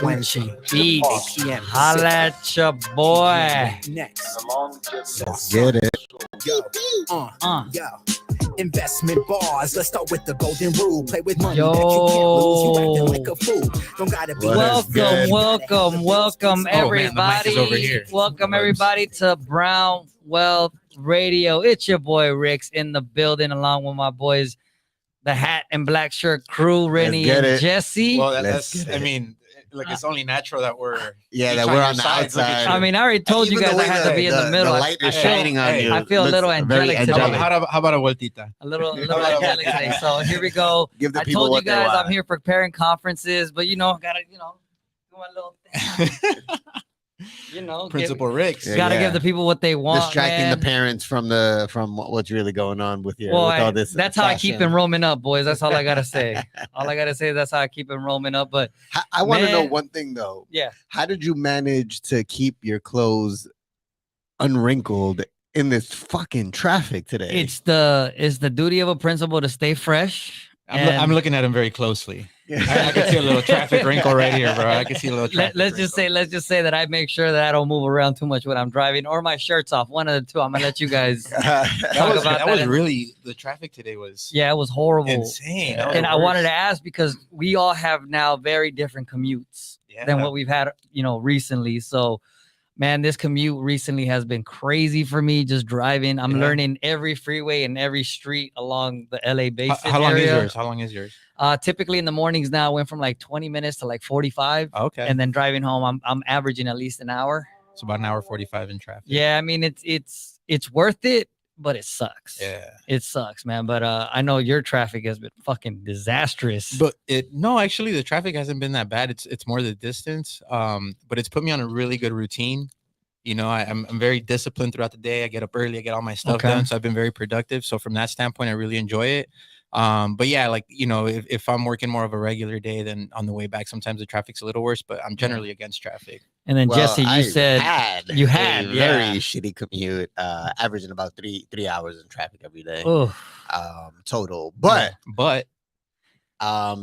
Wednesday, Beats. PM. Holla at your boy. Next. Let's get it. Yo. Investment bars. Let's start with the golden rule. Play with money that you can't lose. You acting like a fool. Don't gotta be. Welcome, everybody. mic is over here. Welcome, everybody, to Brown Wealth Radio. It's your boy Ricks in the building, along with my boys, the hat and black shirt crew, Rennie get and it. Jesse. Well, Let's that's. get I it. mean, like it's only natural that we're. Yeah, each that we're your on the sides. Look at outside. you. I mean, I already told you Even guys the I way had to be in the middle. The I- light I is feel- shining on you. I feel a Looks little very angelic today. angelic. How about a vueltita? a little about angelic today. So here we go. Give the I people told you what they guys want. I'm here for parent conferences, but gotta do my little thing. Principal Ricks. Yeah, Gotta give the people what they want. distracting man. the parents from what's really going on with with Well, all this. that's how I keep fashion. them roaming up, boys. That's all I gotta say. All I gotta say is that's how I keep them roaming up. But I want to know Man. one thing though. yeah, How did you manage to keep your clothes unwrinkled in this fucking traffic today? it's the duty of a principal to stay fresh. I'm looking at him very closely. I can see a little traffic wrinkle right here, bro. I can see a little traffic Let's just say that I make sure that I don't move around too much when I'm driving, or my shirt's off. One of the two. I'm gonna let you guys. talk about That was that. really the traffic today was Yeah, it was horrible. insane. That was And the I wanted worst. to ask because we all have now very different commutes than what we've had, recently. So, man, this commute recently has been crazy for me. Just driving, I'm Yeah. learning every freeway and every street along the LA basin How long is area. yours? How long is yours? Typically in the mornings now, I went from like 20 minutes to like 45, Okay, and then driving home, I'm averaging at least an hour. it's about an hour 45 in traffic. Yeah, I mean it's worth it, but it sucks. Yeah. It sucks, man. But I know your traffic has been fucking disastrous. But actually the traffic hasn't been that bad. It's more the distance. But it's put me on a really good routine. I'm very disciplined throughout the day. I get up early, I get all my stuff Okay. done. So I've been very productive. So from that standpoint, I really enjoy it. But yeah, if I'm working more of a regular day, then on the way back, sometimes the traffic's a little worse, but I'm generally against traffic. And then Well, Jesse, you I said you had, a yeah. very shitty commute, averaging about three hours in traffic every day, oh, total. But But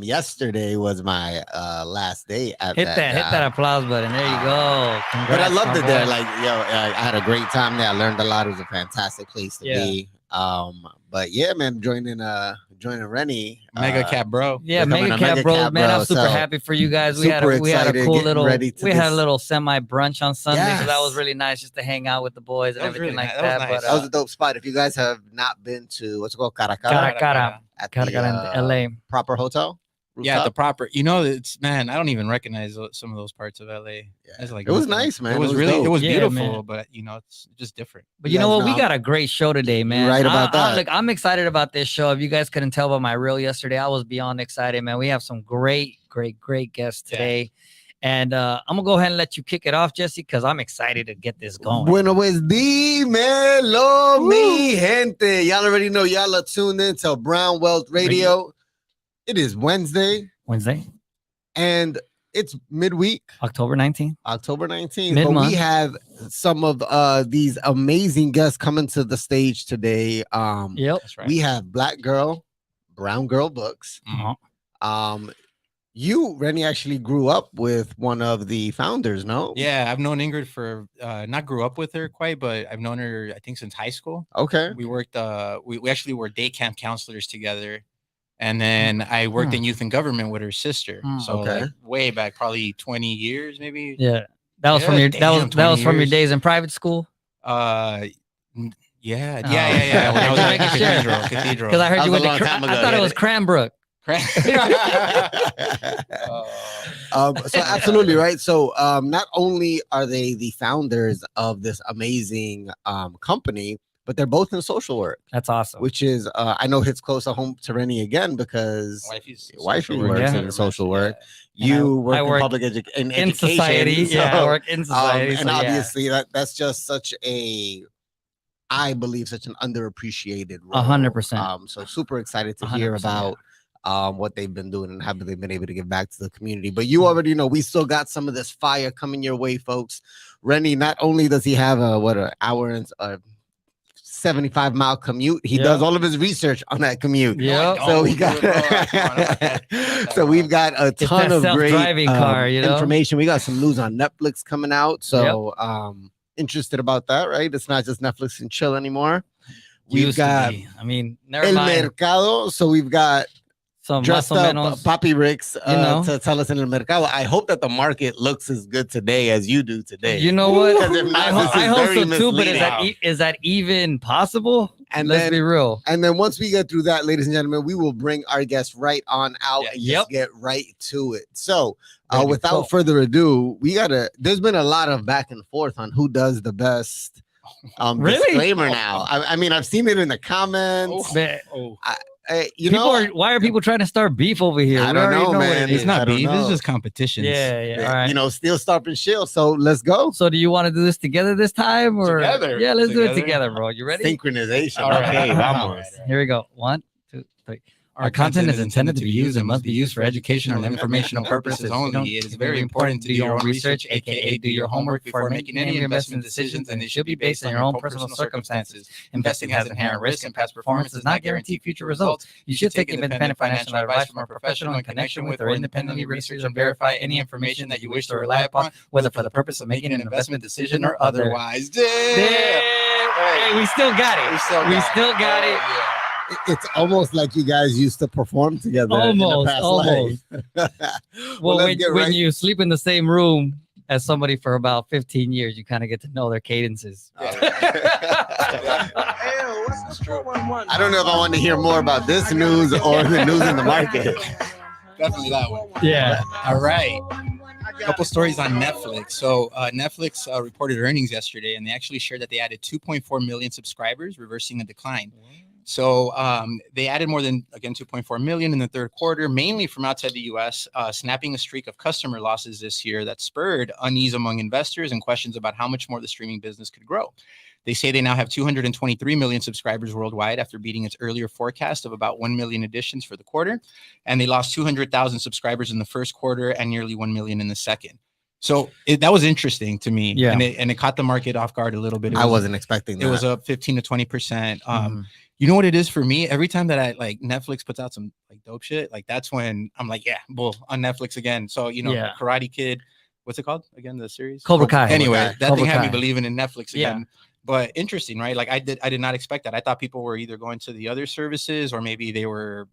yesterday was my last day at hit that that job. applause button. There you go. But I Congrats, loved my it there. boy. Like, I had a great time there. I learned a lot. It was a fantastic place to Yeah. be. But yeah, man, joining Rennie. mega cap, bro. Yeah, becoming Mega a Cap Mega Bros, Cap, man. bro. I'm super So, happy for you guys. We had super a excited, cool getting little ready to we had a this- little semi brunch on Sunday, so that was Yes. really nice just to hang out with the boys and That was everything really like nice. That that. was nice. But That was a dope spot. If you guys have not been to what's it called, Cara Cara Cara. at Cara the Cara in LA. proper hotel. Yeah, the rooftop. proper. It's man. I don't even recognize some of those parts of LA. Yeah. It's like It was nothing. nice, man. It was It was really. dope. It was Yeah, beautiful, man. but it's just different. But You you know guys what? We know got a great show today, man. right about that. Look, I'm excited about this show. If you guys couldn't tell by my reel yesterday, I was beyond excited, man. We have some great guests Yeah. today. And I'm gonna go ahead and let you kick it off, Jesse, because I'm excited to get this going. Bueno, pues dímelo, mi gente. Y'all already know y'all are tuned in to Brown Wealth Radio. It is Wednesday Wednesday, and it's midweek, October 19th. October 19th. But Mid-month. we have some of these amazing guests coming to the stage today. Yep. That's right. We have Black Girl, Brown Girl Books. Mhm. You, Rennie, actually grew up with one of the founders, no? Yeah, I've known Ingrid for not grew up with her quite, but I've known her I think since high school. Okay. We worked. We actually were day camp counselors together, and then I worked in youth and government with her sister. So Okay. like, way back, probably 20 years, maybe. Yeah. That was Yeah, from your damn, that was 20 from your years. days in private school. Yeah. Oh. When I was at Making sure. Cathedral. Because I heard That you was went a to long time I ago, thought it yeah. was Cranbrook. So absolutely right. So not only are they the founders of this amazing company, but they're both in social work, That's awesome. which is I know hits close to home to Rennie again because wifey works Yeah. in social work. And You work I in work public in education, society. Yeah, I so, work in society. and so, yeah. obviously that's just such a, I believe, such an underappreciated role. 100%. So super excited to hear 100%, about what they've been doing and how they've been able to give back to the community. But you already know we still got some of this fire coming your way, folks. Rennie, not only does he have an hour and 75-mile commute. He does all of his research on that commute. Yeah. So we got so we've got a ton of great car, information. We got some news on Netflix coming out. So interested about that, right? It's not just Netflix and chill anymore. We've got never El mind. Mercado. So we've got Some dressed up Papi Ricks to tell us in El Mercado. I hope that the market looks as good today as you do today. You know what? I hope so too, but misleading. is that even possible? And let's then, be real. And then once we get through that, ladies and gentlemen, we will bring our guests right on out and just get right to it. So without further ado, there's been a lot of back and forth on who does the best disclaimer now. I mean, I've seen it in the comments. Why are people trying to start beef over here? I don't know, man. It's not beef. It's just competition. Yeah. All right. You know, Steel, Stop, and Shield. So let's go. So do you want to do this together this time, or together? Yeah, let's do it together, bro. You ready? Synchronization. All right. Okay, vamos. Here we go. 1, 2, 3. Our content is intended to be used and must be used for educational and informational purposes only. It is very important to do your own research, aka do your homework before making any investment decisions, and it should be based on your own personal circumstances. Investing has inherent risk, and past performance does not guarantee future results. You should take independent financial advice from a professional in connection with or independently research and verify any information that you wish to rely upon, whether for the purpose of making an investment decision or otherwise. Hey, we still got it. We still got it. It's almost like you guys used to perform together. Almost. Well, when you sleep in the same room as somebody for about 15 years, you kind of get to know their cadences. I don't know if I want to hear more about this news or the news in the market. Definitely that one. Yeah. All right. A couple stories on Netflix. So Netflix reported earnings yesterday, and they actually shared that they added 2.4 million subscribers, reversing a decline. So they added more than, again, 2.4 million in the third quarter, mainly from outside the U.S., snapping a streak of customer losses this year that spurred unease among investors and questions about how much more the streaming business could grow. They say they now have 223 million subscribers worldwide after beating its earlier forecast of about 1 million additions for the quarter. And they lost 200,000 subscribers in the first quarter and nearly 1 million in the second. So that was interesting to me. Yeah. And it caught the market off guard a little bit. I wasn't expecting that. It was up 15 to 20%. You know what it is for me? Every time that I Netflix puts out some dope shit, that's when I'm like, yeah, bull on Netflix again. So, Karate Kid, what's it called again? The series? Cobra Kai. Anyway, that Cobra thing had Kai. me believing in Netflix again. Yeah. But interesting, right? I did not expect that. I thought people were either going to the other services or maybe they were,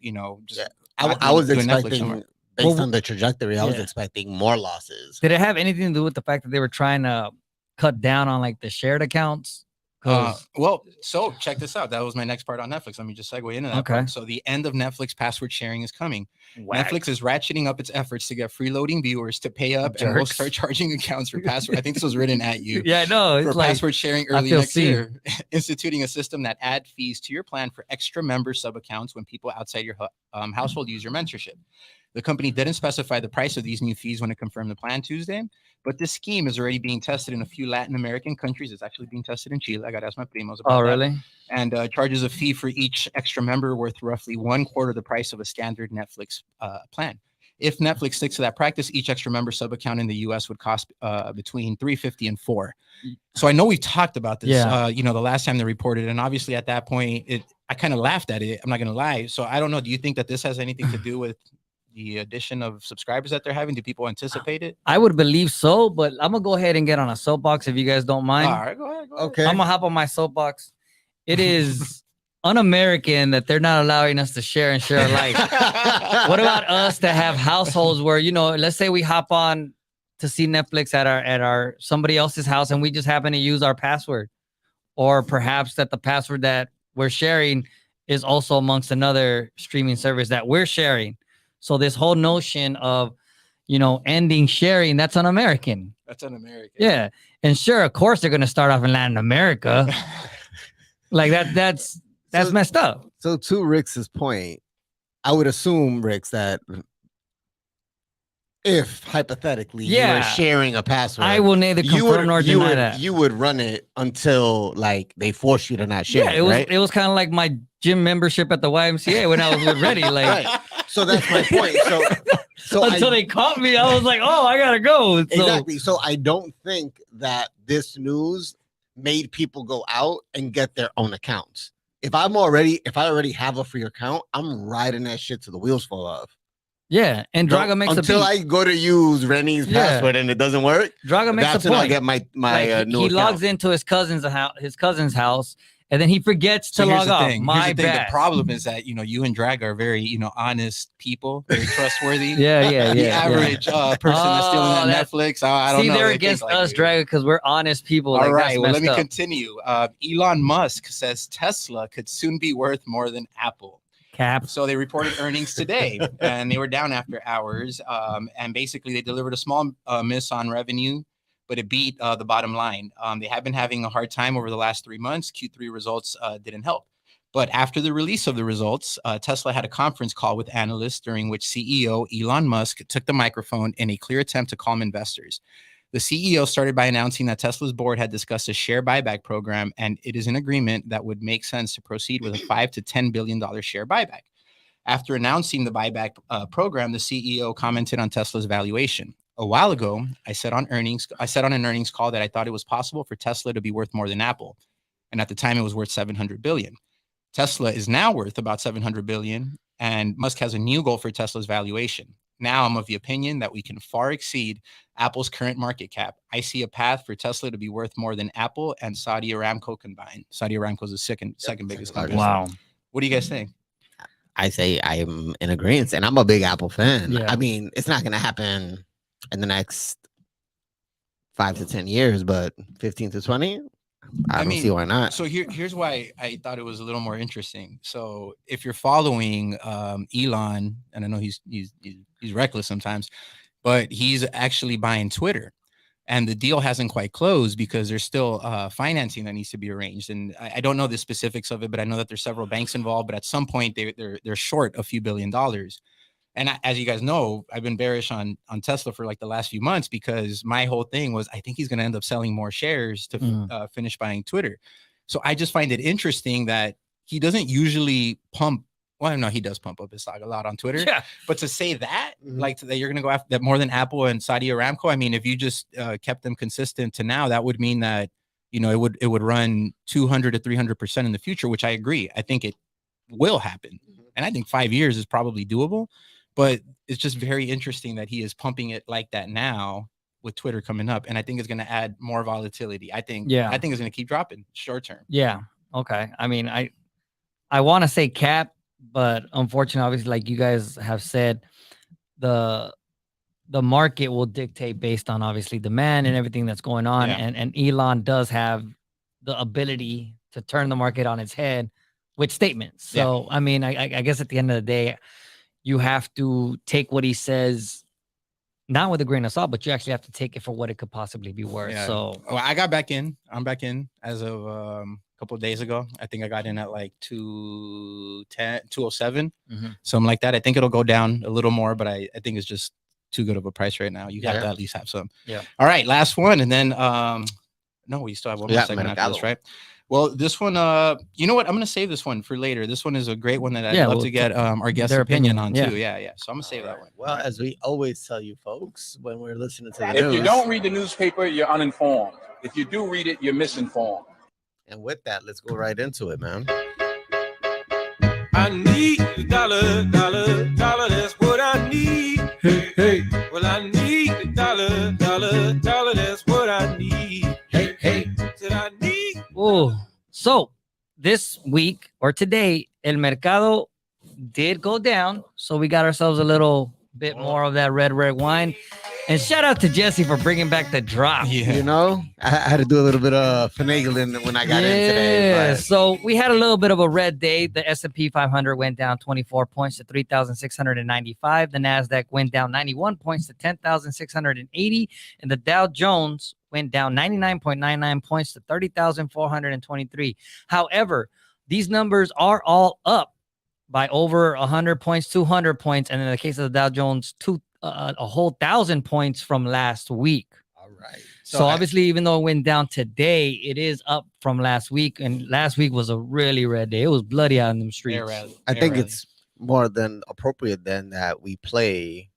just. I was doing Netflix expecting, somewhere. based on the trajectory, I was expecting more losses. Did it have anything to do with the fact that they were trying to cut down on the shared accounts? So check this out. That was my next part on Netflix. Let me just segue into that. Okay. Part. So the end of Netflix password sharing is coming. Whack. Netflix is ratcheting up its efforts to get freeloading viewers to pay up and will start charging accounts for password. I think this was written at you. Yeah, no, for password sharing early next seen. year, instituting a system that add fees to your plan for extra member sub accounts when people outside your household use your mentorship. The company didn't specify the price of these new fees when it confirmed the plan Tuesday, but this scheme is already being tested in a few Latin American countries. It's actually being tested in Chile. I got to ask my primos about that. Oh, really? And charges a fee for each extra member worth roughly 1/4 the price of a standard Netflix plan. If Netflix sticks to that practice, each extra member sub account in the US would cost between $350 and $400. So I know we've talked about this, the last time they reported, and obviously at that point, I kind of laughed at it. I'm not going to lie. So I don't know. Do you think that this has anything to do with the addition of subscribers that they're having? Do people anticipate it? I would believe so, but I'm gonna go ahead and get on a soapbox if you guys don't mind. All right, go ahead. Okay. I'm gonna hop on my soapbox. It is un-American that they're not allowing us to share and share alike. What about us to have households where, let's say we hop on to see Netflix at our somebody else's house and we just happen to use our password, or perhaps that the password that we're sharing is also amongst another streaming service that we're sharing. So this whole notion of, ending sharing, that's un-American. That's un-American. Yeah. And sure, of course, they're going to start off in Latin America. That's messed up. So to Rick's point, I would assume, Rick's, that if hypothetically you were sharing a password, I will neither confirm nor deny that. You would run it until they force you to not share. Yeah, it was kind of like my gym membership at the YMCA when I was with Reddy. Right. So that's my point. So until they caught me, I was like, oh, I gotta go. Exactly. So I don't think that this news made people go out and get their own accounts. If I already have a free account, I'm riding that shit till the wheels fall off. Yeah, and Draga makes until I go to use Rennie's password and it doesn't work. Draga makes that's a when point. I get my new he account. logs into his cousin's house, and then he forgets to log off. My bad. The problem is that you and Draga are very honest people, very trustworthy. yeah. The average person that's stealing on Netflix, I don't know. See, they're against us, Draga, because we're honest people. All right, well, let me continue. Elon Musk says Tesla could soon be worth more than Apple. Cap. So they reported earnings today, and they were down after hours. And basically, they delivered a small miss on revenue, but it beat the bottom line. They have been having a hard time over the last 3 months. Q3 results didn't help. But after the release of the results, Tesla had a conference call with analysts during which CEO Elon Musk took the microphone in a clear attempt to calm investors. The CEO started by announcing that Tesla's board had discussed a share buyback program, and it is an agreement that would make sense to proceed with a $5 to $10 billion share buyback. After announcing the buyback program, the CEO commented on Tesla's valuation. A while ago, I said on an earnings call that I thought it was possible for Tesla to be worth more than Apple, and at the time it was worth $700 billion. Tesla is now worth about $700 billion, and Musk has a new goal for Tesla's valuation. Now I'm of the opinion that we can far exceed Apple's current market cap. I see a path for Tesla to be worth more than Apple and Saudi Aramco combined. Saudi Aramco is the second biggest company. Wow. What do you guys think? I say I'm in agreement, and I'm a big Apple fan. Yeah. I mean, it's not going to happen in the next 5 to 10 years, but 15 to 20, I don't see why not. So here's why I thought it was a little more interesting. So if you're following Elon, and I know he's reckless sometimes, but he's actually buying Twitter, and the deal hasn't quite closed because there's still financing that needs to be arranged. And I don't know the specifics of it, but I know that there's several banks involved. But at some point, they're short a few $1 billion. And as you guys know, I've been bearish on Tesla for like the last few months because my whole thing was I think he's going to end up selling more shares to finish buying Twitter. So I just find it interesting that he doesn't usually pump. Well, no, he does pump up his stock a lot on Twitter. Yeah. But to say that, like that you're going to go after that more than Apple and Saudi Aramco, I mean, if you just kept them consistent to now, that would mean that, it would run 200 to 300% in the future, which I agree. I think it will happen. And I think 5 years is probably doable. But it's just very interesting that he is pumping it like that now with Twitter coming up. And I think it's going to add more volatility. I think it's going to keep dropping short term. Yeah. Okay. I mean, I want to say cap, but unfortunately, obviously, like you guys have said, the market will dictate based on obviously demand and everything that's going on. Yeah. And Elon does have the ability to turn the market on its head with statements. So, I mean, I guess at the end of the day, you have to take what he says, not with a grain of salt, but you actually have to take it for what it could possibly be worth. Yeah. So I got back in. I'm back in as of a couple of days ago. I think I got in at like 207, something like that. I think it'll go down a little more, but I think it's just too good of a price right now. You have to at least have some. Yeah. All right, last one, and then no, we still have one more segment after this, right? Well, this one, you know what? I'm going to save this one for later. This one is a great one that I'd love to get our guest's opinion on too. Yeah. So I'm going to save that one. Well, as we always tell you folks, when we're listening to the news. If you don't read the newspaper, you're uninformed. If you do read it, you're misinformed. And with that, let's go right into it, man. I need a dollar, that's what I need. Hey. Well, I need a dollar, that's what I need. Hey. Said I need. Oh, so this week or today, El Mercado did go down. So we got ourselves a little bit more of that red wine. And shout out to Jesse for bringing back the drop. Yeah. I had to do a little bit of finagling when I got in today. Yeah, so we had a little bit of a red day. The S&P 500 went down 24 points to 3,695. The NASDAQ went down 91 points to 10,680. And the Dow Jones went down 99.99 points to 30,423. However, these numbers are all up by over 100 points, 200 points. And in the case of the Dow Jones, a whole 1,000 points from last week. All right. So obviously, even though it went down today, it is up from last week. And last week was a really red day. It was bloody out in the streets. I think it's more than appropriate then that we play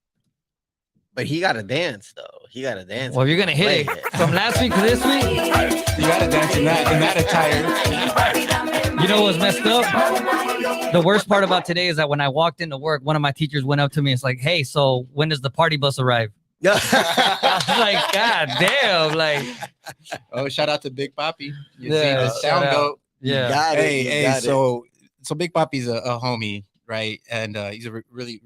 But he got to dance though. He got to dance. Well, you're gonna hit Play it from last week to this week. You gotta dance in that attire. You know what's messed up? The worst part about today is that when I walked into work, one of my teachers went up to me. It's like, "Hey, so when does the party bus arrive?" I was like, "God damn!" Like, Oh, shout out to Big Papi. You see Yeah, the shout sound out. goat. yeah. Got it. Hey, you hey, got it. so Big Papi's a homie, right? And he's a really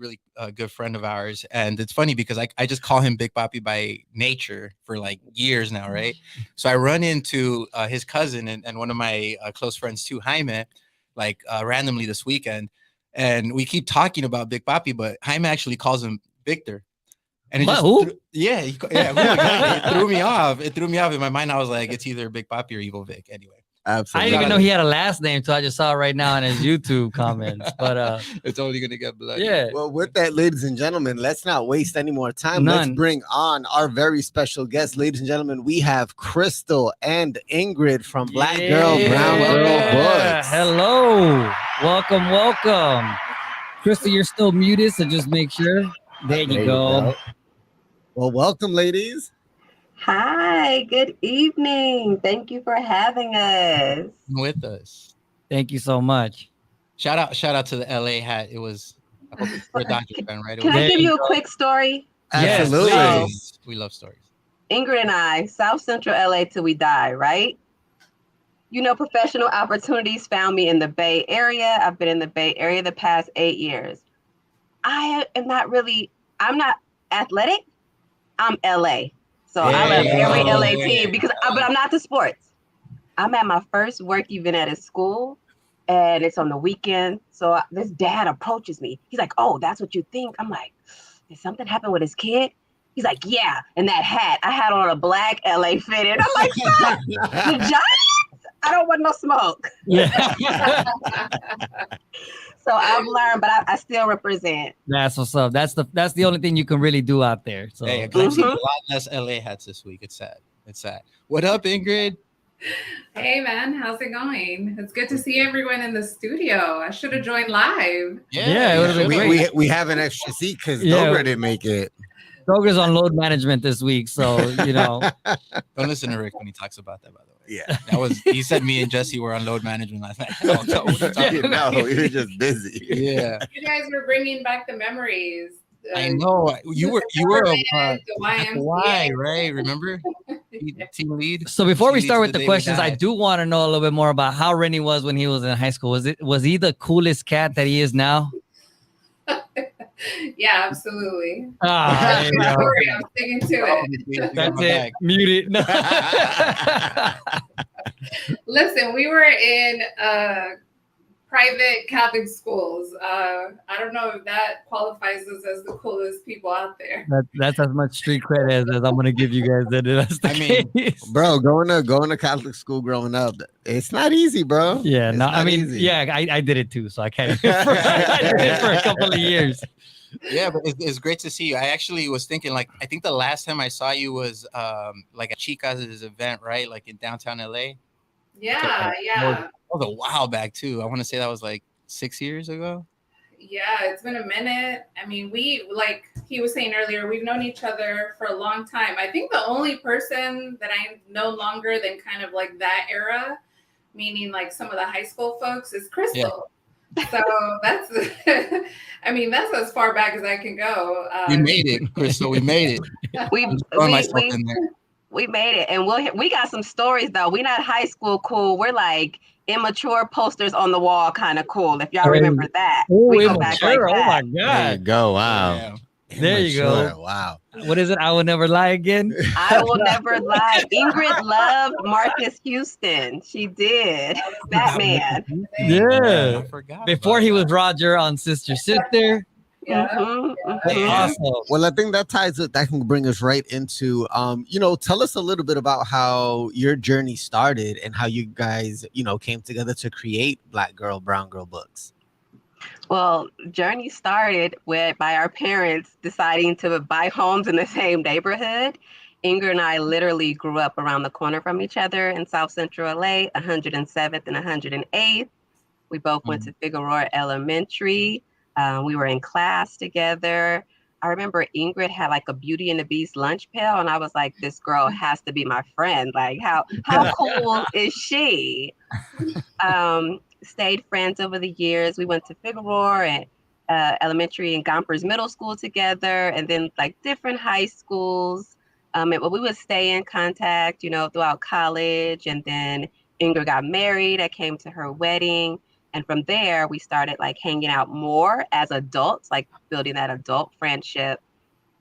good friend of ours. And it's funny because I just call him Big Papi by nature for like years now, right? So I run into his cousin and one of my close friends too, Jaime, like randomly this weekend, and we keep talking about Big Papi, but Jaime actually calls him Victor. And it What, just who? it threw me off. It threw me off in my mind. I was like, it's either Big Papi or Evil Vic. Anyway. I Absolutely. didn't even know he had a last name, so I just saw it right now in his YouTube comments. But It's only gonna get bloody. yeah, Well, with that, ladies and gentlemen, let's not waste any more time. Let's None. bring on our very special guests. Ladies and gentlemen, we have Crystal and Ingrid from Black Girl, Brown Girl Yeah. Books. Hello, welcome. Crystal, you're still muted, so just make sure. There you go. Well, welcome, ladies. Hi, good evening. Thank you for having us. With us. Thank you so much. Shout out to the LA hat. It was I hope you're a Dodger fan, right? It Can was- I There give you you a quick story? Yes, Absolutely. please. We love stories. Ingrid and I, South Central LA till we die, right? You know, professional opportunities found me in the Bay Area. I've been in the Bay Area the past 8 years. I'm not athletic. I'm LA. So I love every LA team but I'm not the sports. I'm at my first work event at a school and it's on the weekend. So this dad approaches me. He's like, "Oh, that's what you think?" I'm like, "Did something happen with his kid?" He's like, "Yeah." And that hat, I had on a black LA fitted. I'm like, "Stop. The Giants? I don't want no smoke." Yeah. So I've learned, but I still represent. That's what's up. That's the only thing you can really do out there. So Hey, I've seen a lot less LA hats this week. It's sad. It's sad. What up, Ingrid? Hey man, how's it going? It's good to see everyone in the studio. I should have joined live. Yeah, it would've been great. We have an extra seat because Yeah. Dover didn't make it. Doger's on load management this week, so you know. Don't listen to Rick when he talks about that, by the way. Yeah. He said me and Jesse were on load management last night. I don't know what you're talking about. No, we were just busy. Yeah. You guys were bringing back the memories. I know. You were the the YMCA. why, right? Remember? Team lead. So before we She start leads with the the day we questions, I died. do want to know a little bit more about how Rennie was when he was in high school. Was he the coolest cat that he is now? Yeah, absolutely. Ah, there you go. Sorry, I'm sticking to it. That's it. Muted. No. Listen, we were in private Catholic schools. I don't know if that qualifies us as the coolest people out there. That's as much street cred as I'm gonna give you guys. That's the I mean, case. Bro, going to Catholic school growing up, it's not easy, bro. Yeah, It's no, not I mean, easy. yeah, I did it too, so I can't. I did it for a couple of years. Yeah, but it's great to see you. I actually was thinking, like, I think the last time I saw you was like at Chica's event, right? Like in downtown LA. Yeah. That was a while back too. I want to say that was like 6 years ago. Yeah, it's been a minute. I mean, we, like he was saying earlier, we've known each other for a long time. I think the only person that I know longer than kind of like that era, meaning like some of the high school folks, is Crystal. So that's, I mean, that's as far back as I can go. We made it, Crystal. We made it. Throwing myself in there. We made it, and we got some stories though. We're not high school cool. We're like immature posters on the wall kind of cool. If y'all remember that, we go back like Oh my that. There you god! go. Wow. Yeah. There you go. Immature, Wow. What is it? I will never lie again. I will never lie. Ingrid loved Marcus Houston. She did. Batman. Yeah. I forgot. Before about he was that. Roger on Sister Sister. Yeah. Awesome. Well, I think that that can bring us right into tell us a little bit about how your journey started and how you guys, came together to create Black Girl, Brown Girl Books. Well, journey started by our parents deciding to buy homes in the same neighborhood. Ingrid and I literally grew up around the corner from each other in South Central LA, 107th and 108th. We both went to Figueroa Elementary. We were in class together. I remember Ingrid had like a Beauty and the Beast lunch pail, and I was like, this girl has to be my friend. Like, how cool is she? Stayed friends over the years. We went to Figueroa and elementary and Gompers Middle School together, and then like different high schools. But we would stay in contact, you know, throughout college. And then Ingrid got married. I came to her wedding. And from there, we started like hanging out more as adults, like building that adult friendship.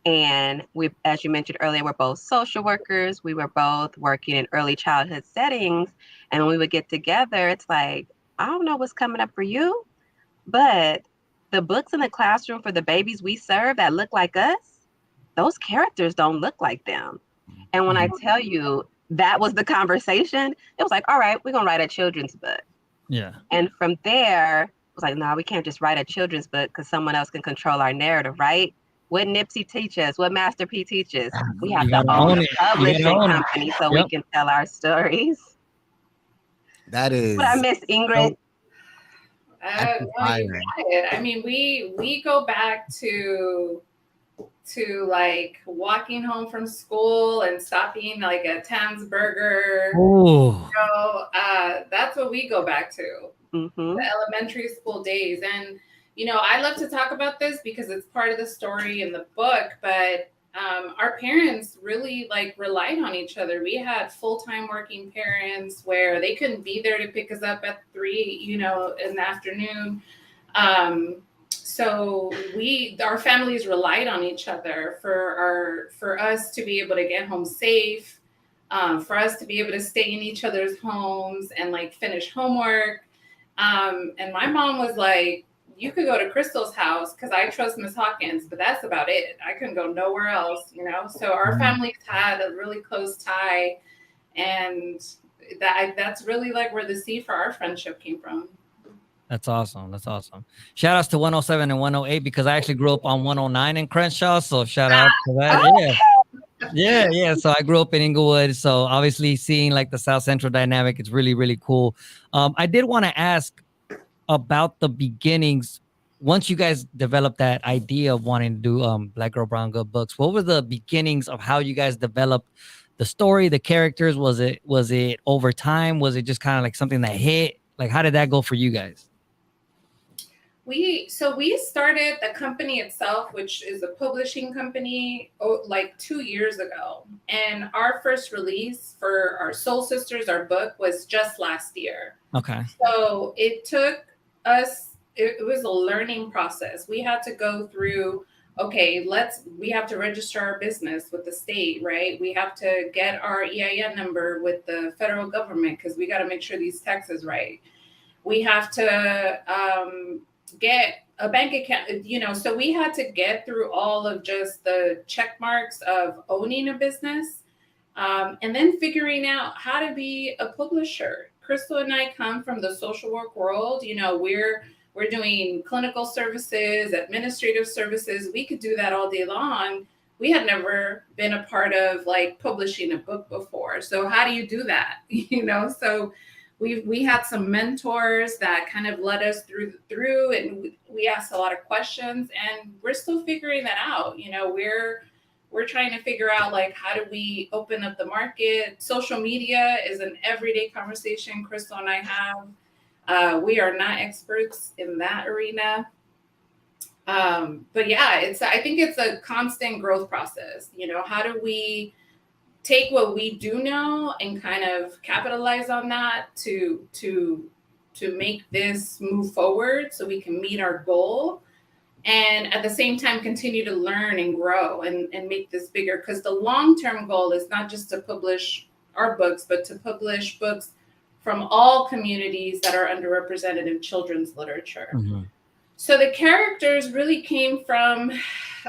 And we, as you mentioned earlier, we're both social workers. We were both working in early childhood settings. And when we would get together, it's like, I don't know what's coming up for you, but the books in the classroom for the babies we serve that look like us, those characters don't look like them. And when I tell you that was the conversation, it was like, all right, we're going to write a children's book. Yeah. And from there, it was like, no, we can't just write a children's book because someone else can control our narrative, right? What Nipsey teaches, what Master P teaches, we have to own a publishing company so we can tell our stories. That is. But I miss Ingrid. I mean, we go back to like walking home from school and stopping like at Tam's Burger. Oh. That's what we go back to. The elementary school days. And you know, I love to talk about this because it's part of the story in the book, but our parents really like relied on each other. We had full-time working parents where they couldn't be there to pick us up at 3, you know, in the afternoon. So our families relied on each other for us to be able to get home safe, for us to be able to stay in each other's homes and like finish homework. And my mom was like, you could go to Crystal's house because I trust Miss Hawkins, but that's about it. I couldn't go nowhere else, you know? So our families had a really close tie, and that's really like where the seed for our friendship came from. That's awesome. That's awesome. Shout outs to 107 and 108 because I actually grew up on 109 in Crenshaw. So shout out to that. Yeah. So I grew up in Inglewood. So obviously seeing like the South Central dynamic, it's really, really cool. I did want to ask about the beginnings. Once you guys developed that idea of wanting to do Black Girl Brown Girl books, what were the beginnings of how you guys developed the story, the characters? Was it over time? Was it just kind of like something that hit? Like, how did that go for you guys? We started the company itself, which is a publishing company, like 2 years ago. And our first release for our Soul Sisters, our book, was just last year. Okay. So it took us, it was a learning process. We had to go through, okay, we have to register our business with the state, right? We have to get our EIN number with the federal government because we got to make sure these taxes right. We have to get a bank account, you know, so we had to get through all of just the check marks of owning a business, and then figuring out how to be a publisher. Crystal and I come from the social work world. You know, we're doing clinical services, administrative services. We could do that all day long. We had never been a part of like publishing a book before. So how do you do that? You know, so we had some mentors that kind of led us through, and we asked a lot of questions, and we're still figuring that out. You know, we're trying to figure out like, how do we open up the market? Social media is an everyday conversation Crystal and I have. We are not experts in that arena. But yeah, I think it's a constant growth process. You know, how do we take what we do know and kind of capitalize on that to make this move forward so we can meet our goal, and at the same time continue to learn and grow and make this bigger, because the long-term goal is not just to publish our books, but to publish books from all communities that are underrepresented in children's literature. Mm-hmm. So the characters really came from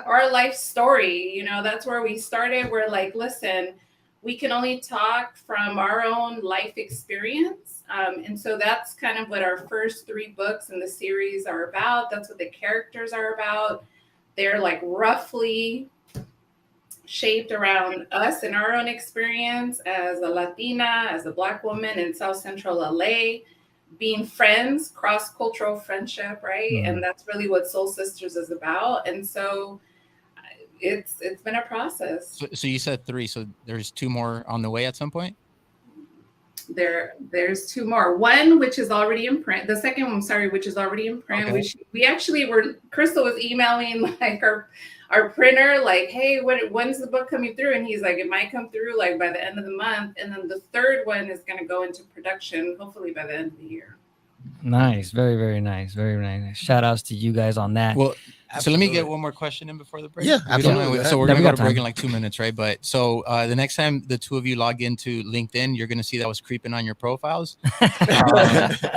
our life story. You know, that's where we started. We're like, listen, we can only talk from our own life experience. And so that's kind of what our first 3 books in the series are about. That's what the characters are about. They're like roughly shaped around us and our own experience as a Latina, as a Black woman in South Central LA, being friends, cross-cultural friendship, right? Mm-hmm. And that's really what Soul Sisters is about. And so it's been a process. So you said 3, so there's 2 more on the way at some point? There's 2 more. One which is already in print. The second one, sorry, which is already in print. Okay. We actually were. Crystal was emailing like our printer, like, hey, when's the book coming through? And he's like, it might come through like by the end of the month. And then the third one is going to go into production hopefully by the end of the year. Nice, very, very nice, very nice. Shout outs to you guys on that. Well, so let me get one more question in before the break. Yeah, If you don't absolutely. mind. So we're Yeah, gonna we go got to break time. in like 2 minutes, right? But so the next time the 2 of you log into LinkedIn, you're gonna see that I was creeping on your profiles.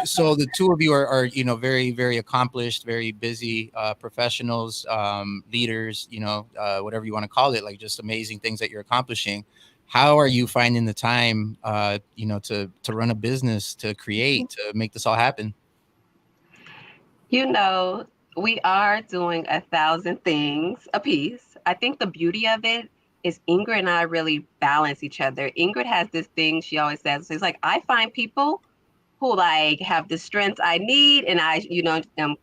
So the 2 of you are very, very accomplished, very busy professionals, leaders, whatever you want to call it, like just amazing things that you're accomplishing. How are you finding the time, to run a business, to create, to make this all happen? We are doing 1,000 things a piece. I think the beauty of it is Ingrid and I really balance each other. Ingrid has this thing she always says. So it's like, I find people who like have the strengths I need, and I,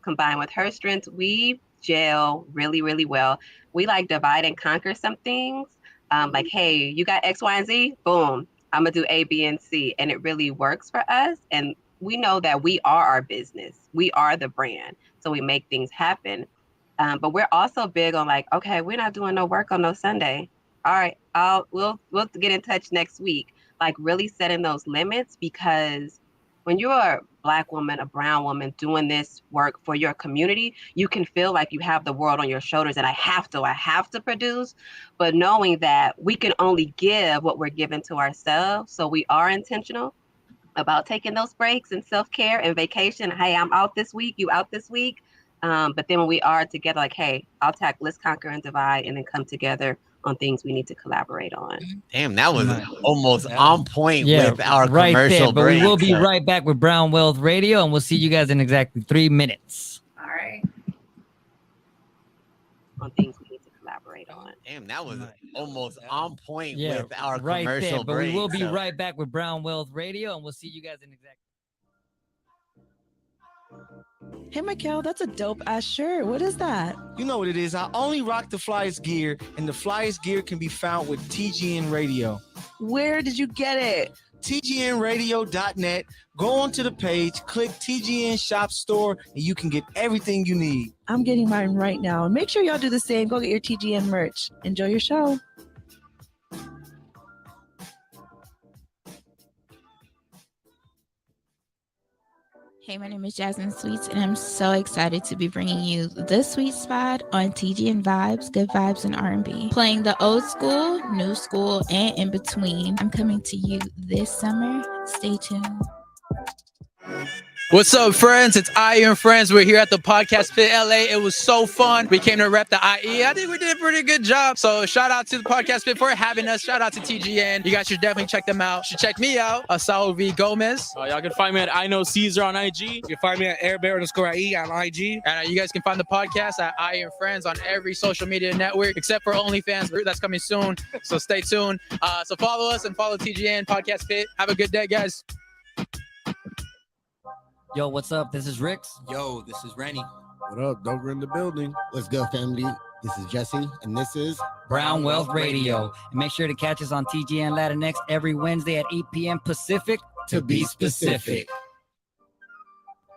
combined with her strengths, we gel really, really well. We like divide and conquer some things. Like, hey, you got X, Y, and Z? Boom. I'm going to do A, B, and C. And it really works for us. And we know that we are our business. We are the brand. So we make things happen. But we're also big on like, okay, we're not doing no work on no Sunday. All right, we'll get in touch next week. Like really setting those limits, because when you're a Black woman, a brown woman doing this work for your community, you can feel like you have the world on your shoulders and I have to produce, but knowing that we can only give what we're giving to ourselves. So we are intentional about taking those breaks and self-care and vacation. Hey, I'm out this week, you out this week. But then when we are together, like, hey, let's conquer and divide, and then come together on things we need to collaborate on. Damn, that was almost on point Yeah, with our right commercial there. But break. we will be right back with Brown Wealth Radio, and we'll see you guys in exactly 3 minutes. All right. On things we need to collaborate on. Damn, that was almost on point Yeah, with our right commercial there. But break. we will be so- right back with Brown Wealth Radio, and we'll see you guys in exactly. Hey, Michael, that's a dope ass shirt. What is that? You know what it is. I only rock the Flyest gear, and the Flyest gear can be found with TGN Radio. Where did you get it? TGNradio.net. Go onto the page, click TGN Shop Store, and you can get everything you need. I'm getting mine right now. And make sure y'all do the same. Go get your TGN merch. Enjoy your show. Hey, my name is Jasmine Sweets, and I'm so excited to be bringing you The Sweet Spot on TGN Vibes, Good Vibes, and R&B. Playing the old school, new school, and in between. I'm coming to you this summer. Stay tuned. What's up, friends? It's Iron Friends. We're here at the Podcast Pit LA. It was so fun. We came to rep the IE. I think we did a pretty good job. So shout out to the Podcast Pit for having us. Shout out to TGN. You guys should definitely check them out. You should check me out, Saul V. Gomez. Y'all can find me at I Know Caesar on IG. You can find me at airbear_IE on IG. And you guys can find the podcast at Iron Friends on every social media network except for OnlyFans. That's coming soon. So stay tuned. So follow us and follow TGN Podcast Pit. Have a good day, guys. Yo, what's up? This is Rix. Yo, this is Rennie. What up? Dover in the building. What's good, family? This is Jesse, and this is Brown Wealth Radio. And make sure to catch us on TGN Latinx every Wednesday at 8 p.m. Pacific, to be specific.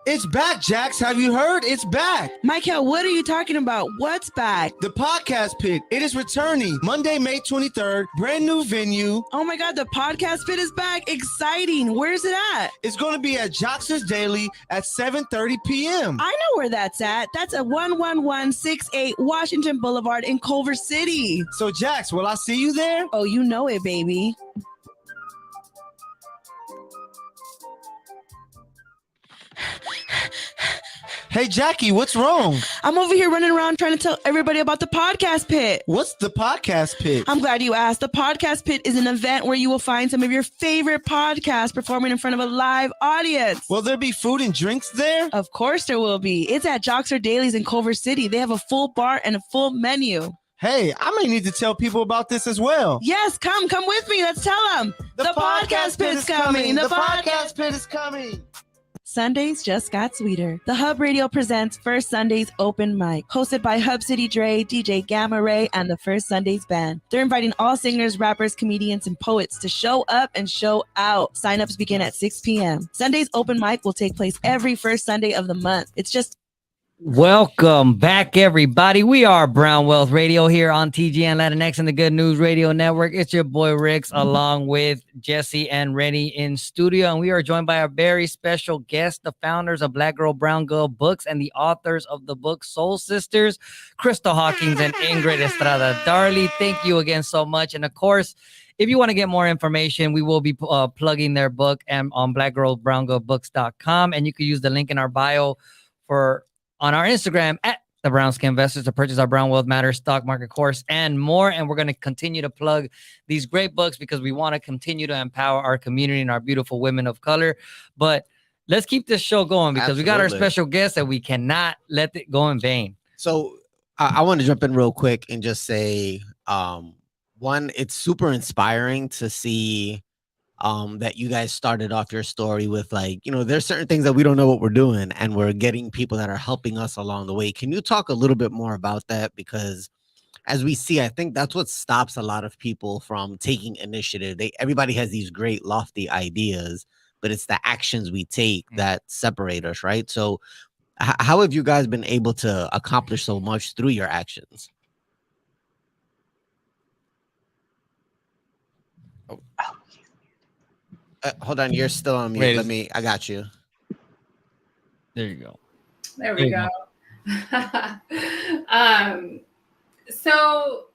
It's back, Jax. Have you heard? It's back. Michael, what are you talking about? What's back? The Podcast Pit. It is returning Monday, May 23rd. Brand new venue. Oh my God, the Podcast Pit is back. Exciting. Where's it at? It's going to be at Jox's Daily at 7:30 p.m. I know where that's at. That's at 11168 Washington Boulevard in Culver City. So, Jax, will I see you there? Oh, you know it, baby. Hey, Jackie, what's wrong? I'm over here running around trying to tell everybody about the Podcast Pit. What's the Podcast Pit? I'm glad you asked. The Podcast Pit is an event where you will find some of your favorite podcasts performing in front of a live audience. Will there be food and drinks there? Of course there will be. It's at Joxer Dailies in Culver City. They have a full bar and a full menu. Hey, I may need to tell people about this as well. Yes, come with me. Let's tell them. The Podcast Pit is coming. The Podcast Pit is coming. Sundays just got sweeter. The Hub Radio presents First Sundays Open Mic, hosted by Hub City Dre, DJ Gamma Ray, and the First Sundays Band. They're inviting all singers, rappers, comedians, and poets to show up and show out. Sign-ups begin at 6 p.m. Sundays Open Mic will take place every first Sunday of the month. It's just Welcome back, everybody. We are Brown Wealth Radio here on TGN Latinx and the Good News Radio Network. It's your boy Rix, along with Jesse and Rennie in studio, and we are joined by a very special guest, the founders of Black Girl Brown Girl Books and the authors of the book Soul Sisters, Crystal Hawkins and Ingrid Estrada. Darlie, thank you again so much. And of course, if you want to get more information, we will be plugging their book on blackgirlbrowngirlbooks.com, and you can use the link in our bio on our Instagram at the Brown Skin Investors to purchase our Brown Wealth Matters stock market course and more. And we're going to continue to plug these great books because we want to continue to empower our community and our beautiful women of color. But let's keep this show going because we got our special guest and we cannot let it go in vain. So I want to jump in real quick and just say, one, it's super inspiring to see that you guys started off your story with, like, you know, there's certain things that we don't know what we're doing and we're getting people that are helping us along the way. Can you talk a little bit more about that? Because as we see, I think that's what stops a lot of people from taking initiative. Everybody has these great lofty ideas, but it's the actions we take that separate us, right? So how have you guys been able to accomplish so much through your actions? Hold on, you're still on mute. I got you. There you go. There we go. So,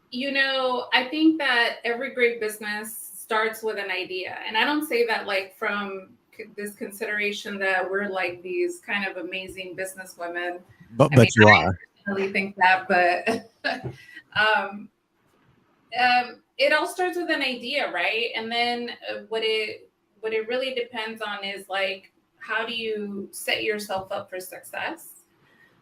you know, I think that every great business starts with an idea. And I don't say that like from this consideration that we're like these kind of amazing business women. But you are. I really think that, but it all starts with an idea, right? And then what it really depends on is like, how do you set yourself up for success?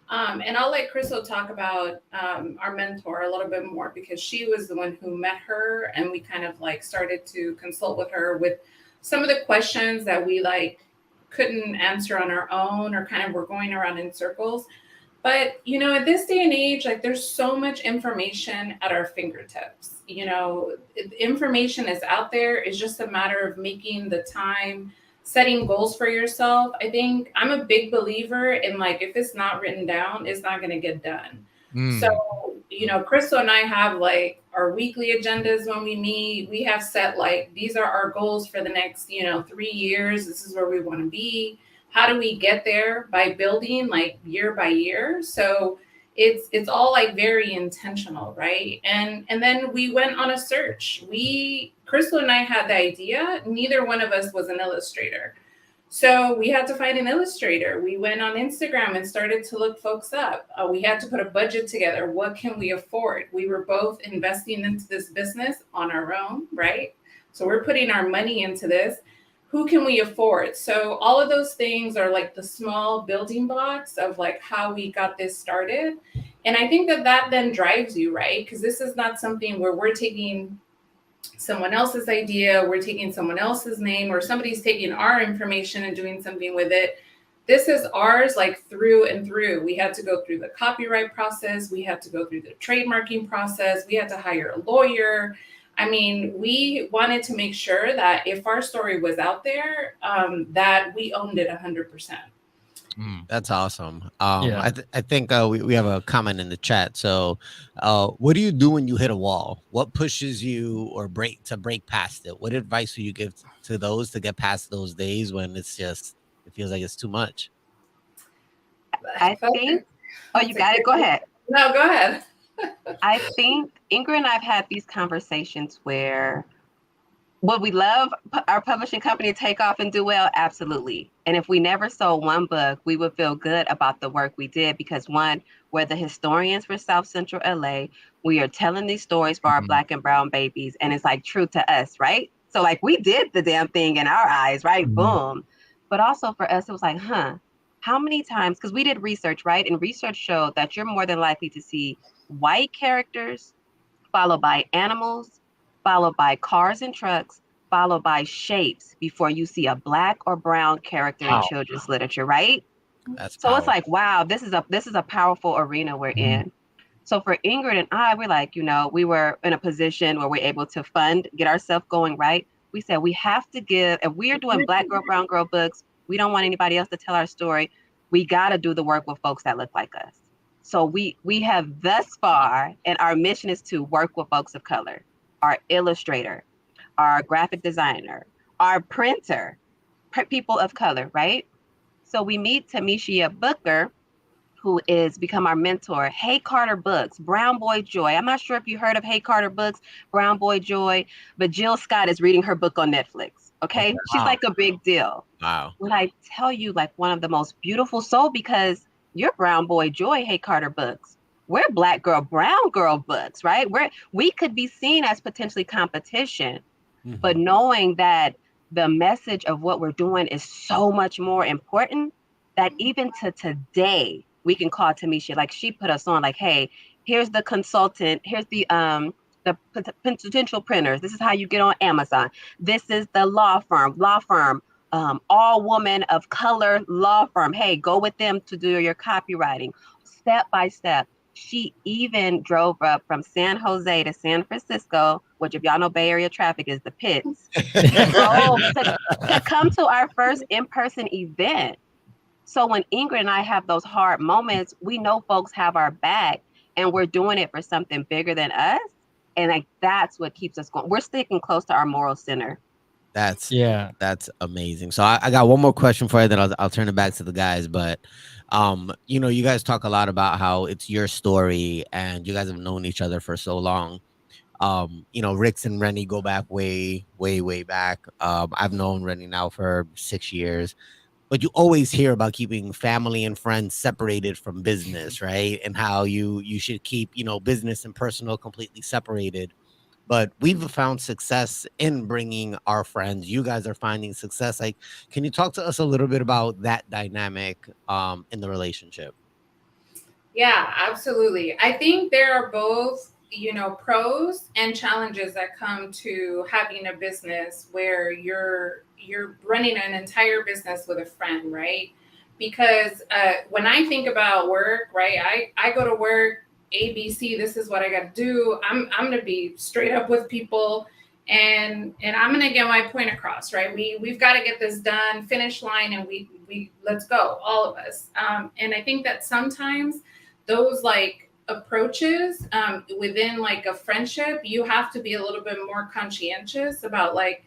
And I'll let Crystal talk about our mentor a little bit more because she was the one who met her, and we kind of like started to consult with her with some of the questions that we like couldn't answer on our own, or kind of were going around in circles. But, you know, at this day and age, like there's so much information at our fingertips. You know, information is out there. It's just a matter of making the time, setting goals for yourself. I think I'm a big believer in like, if it's not written down, it's not going to get done. So, you know, Crystal and I have like our weekly agendas when we meet. We have set like, these are our goals for the next, 3 years. This is where we want to be. How do we get there? By building like year by year. So it's all like very intentional, right? And then we went on a search. Crystal and I had the idea. Neither one of us was an illustrator. So we had to find an illustrator. We went on Instagram and started to look folks up. We had to put a budget together. What can we afford? We were both investing into this business on our own, right? So we're putting our money into this. Who can we afford? So all of those things are like the small building blocks of like how we got this started. And I think that then drives you, right? Because this is not something where we're taking someone else's idea, we're taking someone else's name, or somebody's taking our information and doing something with it. This is ours, like through and through. We had to go through the copyright process. We had to go through the trademarking process. We had to hire a lawyer. I mean, we wanted to make sure that if our story was out there, that we owned it 100%. That's awesome. I think we have a comment in the chat. So what do you do when you hit a wall? What pushes you or break past it? What advice do you give to those to get past those days when it feels like it's too much? I think, you got it. Go ahead. No, go ahead. I think Ingrid and I have had these conversations where would we love our publishing company to take off and do well? Absolutely. And if we never sold one book, we would feel good about the work we did because one, we're the historians for South Central LA. We are telling these stories for our Black and brown babies. And it's like true to us, right? So like we did the damn thing in our eyes, right? Boom. But also for us, it was like, how many times, because we did research, right? And research showed that you're more than likely to see white characters, followed by animals, followed by cars and trucks, followed by shapes before you see a Black or brown character in children's literature, right? That's so it's like, wow, this is a powerful arena we're in. So for Ingrid and I, we're like, we were in a position where we're able to get ourselves going, right? We said we have to give, if we're doing Black girl, brown girl books, we don't want anybody else to tell our story. We got to do the work with folks that look like us. So we have thus far, and our mission is to work with folks of color, our illustrator, our graphic designer, our printer, people of color, right? So we meet Tamisha Booker, who is become our mentor. Hey Carter Books, Brown Boy Joy. I'm not sure if you heard of Hey Carter Books, Brown Boy Joy, but Jill Scott is reading her book on Netflix. Okay. Wow. She's like a big deal. Wow. When I tell you, like, one of the most beautiful soul, because you're Brown Boy Joy, Hey Carter Books. We're Black girl, brown girl books, right? We could be seen as potentially competition, but knowing that the message of what we're doing is so much more important, that even to today, we can call Tamisha, like she put us on, like, hey, here's the consultant, here's the potential printers. This is how you get on Amazon. This is the law firm, all woman of color law firm. Hey, go with them to do your copywriting, step by step. She even drove up from San Jose to San Francisco, which, if y'all know Bay Area traffic is the pits, to come to our first in-person event. So when Ingrid and I have those hard moments, we know folks have our back, and we're doing it for something bigger than us. And like, that's what keeps us going. We're sticking close to our moral center. That's amazing. So I got one more question for you, then I'll turn it back to the guys. But you guys talk a lot about how it's your story and you guys have known each other for so long. Rix and Rennie go back way back. I've known Rennie now for 6 years. But you always hear about keeping family and friends separated from business, right? And how you should keep, business and personal completely separated. But we've found success in bringing our friends. You guys are finding success. Like, can you talk to us a little bit about that dynamic in the relationship? Yeah, absolutely. I think there are both, pros and challenges that come to having a business where you're running an entire business with a friend, right? Because when I think about work, right, I go to work, ABC, this is what I got to do. I'm going to be straight up with people, and I'm going to get my point across, right? We've got to get this done, finish line, and we let's go, all of us. And I think that sometimes those like approaches within like a friendship, you have to be a little bit more conscientious about like,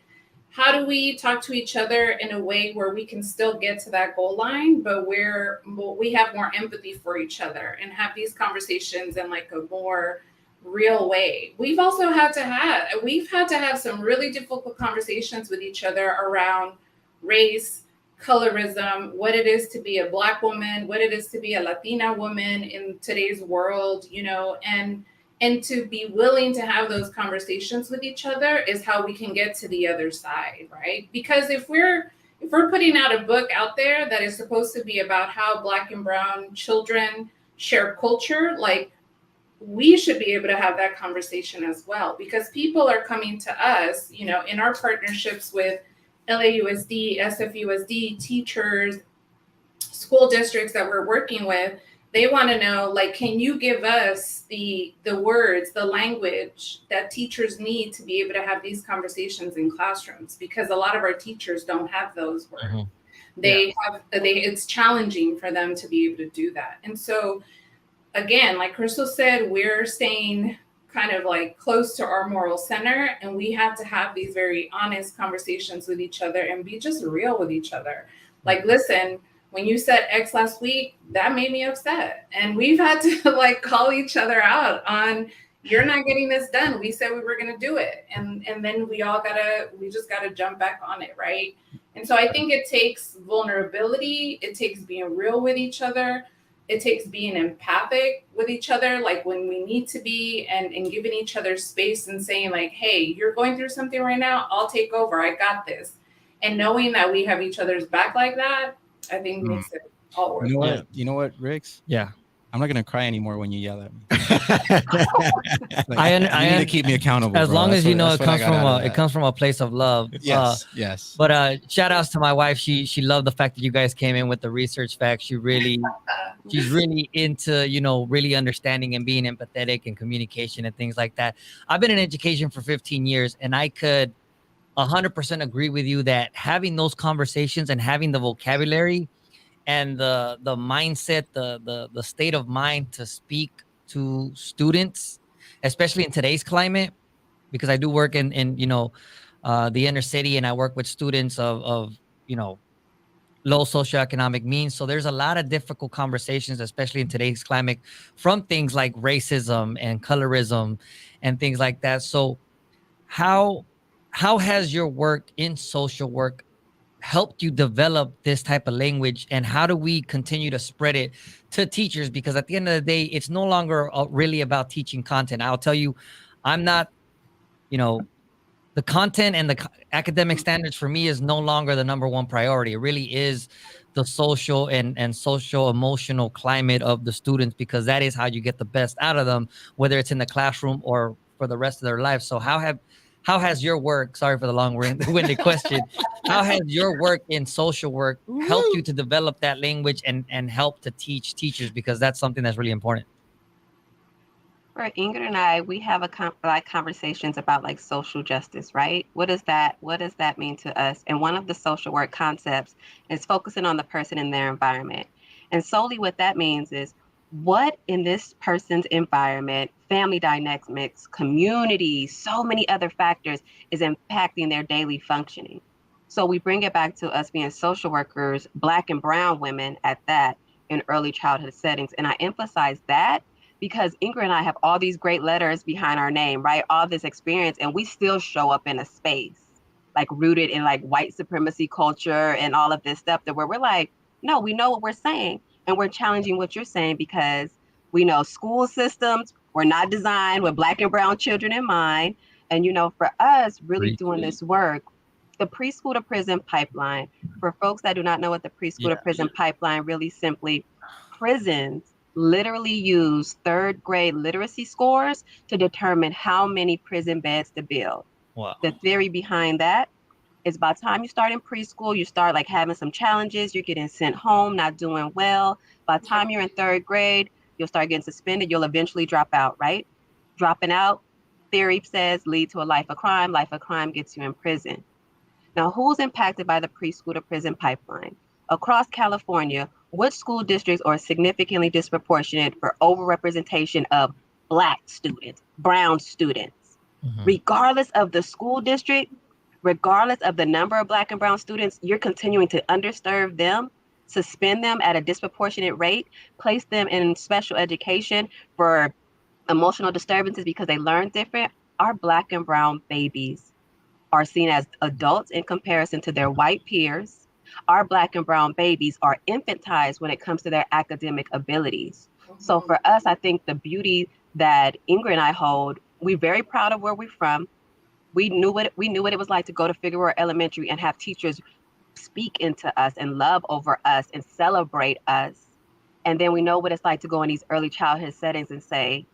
how do we talk to each other in a way where we can still get to that goal line, but where we have more empathy for each other and have these conversations in like a more real way. We've had to have some really difficult conversations with each other around race, colorism, what it is to be a Black woman, what it is to be a Latina woman in today's world, and to be willing to have those conversations with each other is how we can get to the other side, right? Because if we're putting out a book out there that is supposed to be about how Black and brown children share culture, like, we should be able to have that conversation as well, because people are coming to us, in our partnerships with LAUSD, SFUSD, teachers, school districts that we're working with. They want to know, like, can you give us the words, the language that teachers need to be able to have these conversations in classrooms? Because a lot of our teachers don't have those words. It's challenging for them to be able to do that. And so, again, like Crystal said, we're staying kind of like close to our moral center, and we have to have these very honest conversations with each other and be just real with each other. Like, listen, when you said X last week, that made me upset. And we've had to like call each other out on, you're not getting this done. We said we were going to do it. And then we just got to jump back on it. Right. And so I think it takes vulnerability. It takes being real with each other. It takes being empathic with each other, like when we need to be, and giving each other space and saying like, hey, you're going through something right now. I'll take over. I got this. And knowing that we have each other's back like that, I think makes it all worth it. You know what, Rix? Yeah. I'm not gonna cry anymore when you yell at me. I You need to keep me accountable. As bro. long That's as you what- know that's it what I comes got from out of it that. comes from a place of love. Yes, yes. But shout outs to my wife. She loved the fact that you guys came in with the research facts. She's really into, really understanding and being empathetic and communication and things like that. I've been in education for 15 years, and I could 100% agree with you that having those conversations and having the vocabulary and the mindset, the state of mind to speak to students, especially in today's climate, because I do work in the inner city, and I work with students of low socioeconomic means. So there's a lot of difficult conversations, especially in today's climate, from things like racism and colorism and things like that. So how has your work in social work helped you develop this type of language, and how do we continue to spread it to teachers? Because at the end of the day, it's no longer really about teaching content. I'll tell you, I'm not, the content and the academic standards for me is no longer the number one priority. It really is the social and social emotional climate of the students, because that is how you get the best out of them, whether it's in the classroom or for the rest of their life. So how has your work, sorry for the long-winded question, how has your work in social work helped you to develop that language and help to teach teachers? Because that's something that's really important. For Ingrid and I, we have conversations about like social justice, right? What does that mean to us? And one of the social work concepts is focusing on the person and their environment. And solely what that means is what in this person's environment, family dynamics, community, so many other factors is impacting their daily functioning. So we bring it back to us being social workers, Black and brown women at that, in early childhood settings. And I emphasize that because Ingrid and I have all these great letters behind our name, right? All this experience, and we still show up in a space like rooted in like white supremacy culture and all of this stuff, that where we're like, no, we know what we're saying, and we're challenging what you're saying because we know school systems were not designed with Black and brown children in mind. And for us really doing this work, the preschool to prison pipeline, for folks that do not know what the preschool to prison pipeline, really simply, prisons literally use third grade literacy scores to determine how many prison beds to build. Wow. The theory behind that is by the time you start in preschool, you start like having some challenges, you're getting sent home, not doing well. By the time you're in third grade, you'll start getting suspended, you'll eventually drop out, right? Dropping out, theory says, lead to a life of crime. Life of crime gets you in prison. Now, who's impacted by the preschool to prison pipeline? Across California, what school districts are significantly disproportionate for overrepresentation of Black students, brown students? Regardless of the school district, regardless of the number of Black and brown students, you're continuing to underserve them, suspend them at a disproportionate rate, place them in special education for emotional disturbances because they learn different. Our Black and brown babies are seen as adults in comparison to their white peers. Our Black and brown babies are infantized when it comes to their academic abilities. So for us, I think the beauty that Ingrid and I hold, we're very proud of where we're from. We knew what it was like to go to Figueroa Elementary and have teachers speak into us and love over us and celebrate us. And then we know what it's like to go in these early childhood settings and say,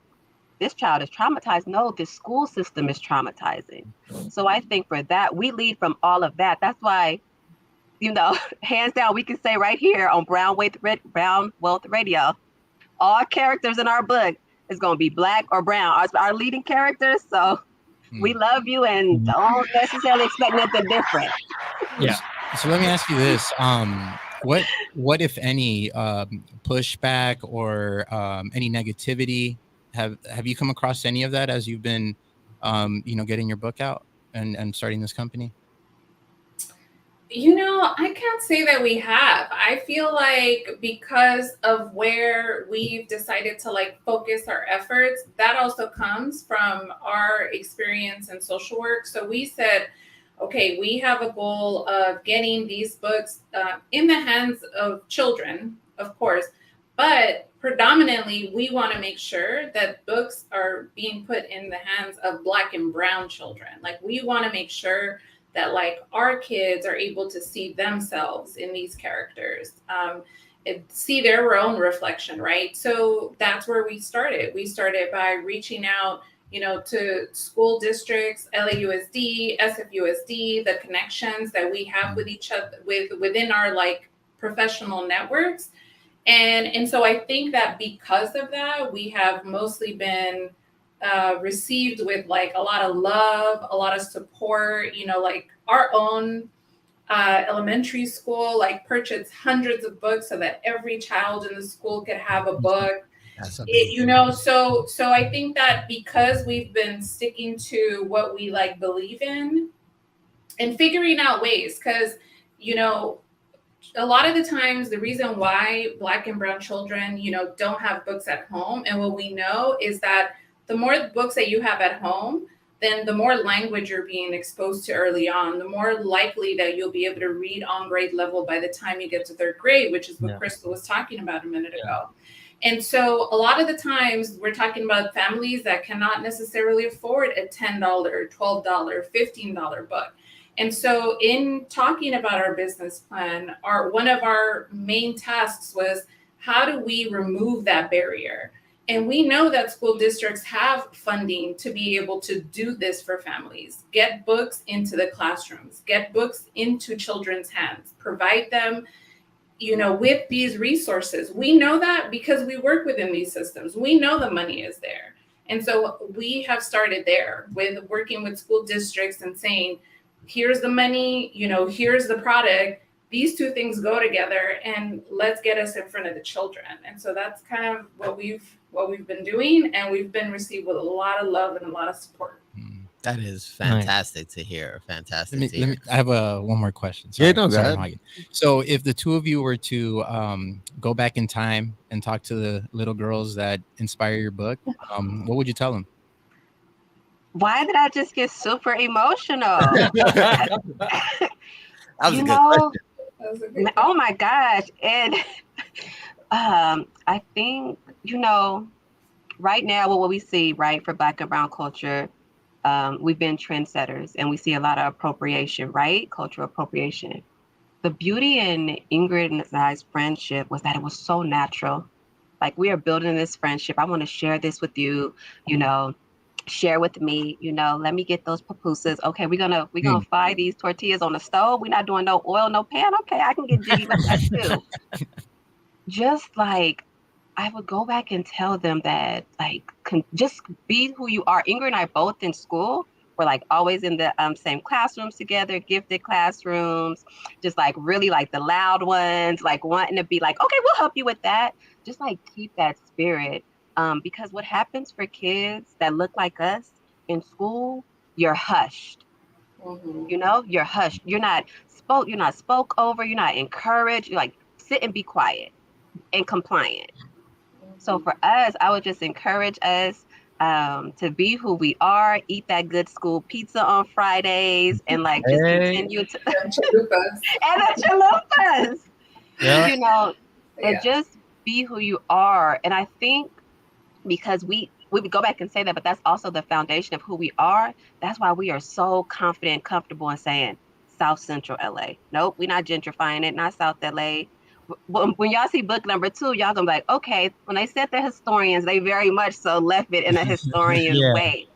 this child is traumatized. No, this school system is traumatizing. So I think for that, we lead from all of that. That's why, hands down, we can say right here on Brown Wealth Radio, all characters in our book is going to be Black or brown, our leading characters. So we love you and don't necessarily expect nothing different. Yeah. So let me ask you this. What if any pushback or any negativity have you come across any of that as you've been getting your book out and starting this company? I can't say that we have. I feel like because of where we've decided to focus our efforts, that also comes from our experience in social work. So we said, okay, we have a goal of getting these books in the hands of children, of course, but predominantly we want to make sure that books are being put in the hands of Black and brown children. We want to make sure that our kids are able to see themselves in these characters. see their own reflection, right? So that's where we started. We started by reaching out, to school districts, LAUSD, SFUSD, the connections that we have with each other, within our like professional networks. And so I think that because of that, we have mostly been received with like a lot of love, a lot of support, like our own elementary school like purchased hundreds of books so that every child in the school could have a book. So I think that because we've been sticking to what we like believe in and figuring out ways, because a lot of the times the reason why Black and brown children don't have books at home, and what we know is that the more books that you have at home, then the more language you're being exposed to early on, the more likely that you'll be able to read on grade level by the time you get to third grade, which is what Crystal was talking about a minute ago. And so a lot of the times we're talking about families that cannot necessarily afford a $10, $12, $15 book. And so in talking about our business plan, one of our main tasks was, how do we remove that barrier? And we know that school districts have funding to be able to do this for families, get books into the classrooms, get books into children's hands, provide them, with these resources. We know that because we work within these systems. We know the money is there. And so we have started there with working with school districts and saying, here's the money, here's the product. These two things go together, and let's get us in front of the children. And so that's kind of what we've been doing, and we've been received with a lot of love and a lot of support. That is fantastic to hear. Fantastic. I have one more question. Sorry, go ahead. So if the two of you were to go back in time and talk to the little girls that inspire your book, what would you tell them? Why did I just get super emotional? Oh my gosh. And I think, right now, what we see, right, for Black and brown culture, we've been trendsetters, and we see a lot of appropriation, right? Cultural appropriation. The beauty in Ingrid and I's friendship was that it was so natural. Like, we are building this friendship. I want to share this with you, share with me, let me get those pupusas. Okay, we're gonna fry these tortillas on the stove. We're not doing no oil, no pan. Okay, I can get jiggy with that too. Just like, I would go back and tell them that, like, just be who you are. Ingrid and I both in school were like always in the same classrooms together, gifted classrooms, just like really like the loud ones, like wanting to be like, okay, we'll help you with that. Just like keep that spirit. Because what happens for kids that look like us in school, you're hushed. Mm-hmm. You're hushed. You're not spoke over. You're not encouraged. You're like, sit and be quiet and compliant. Mm-hmm. So for us, I would just encourage us to be who we are, eat that good school pizza on Fridays, and like just continue to and the chalupas. Yeah. And just be who you are. And I think, because we would go back and say that, but that's also the foundation of who we are. That's why we are so confident and comfortable in saying South Central LA. Nope, we're not gentrifying it, not South LA. When y'all see book number 2, y'all gonna be like, okay, when they said they're historians, they very much so left it in a historian way.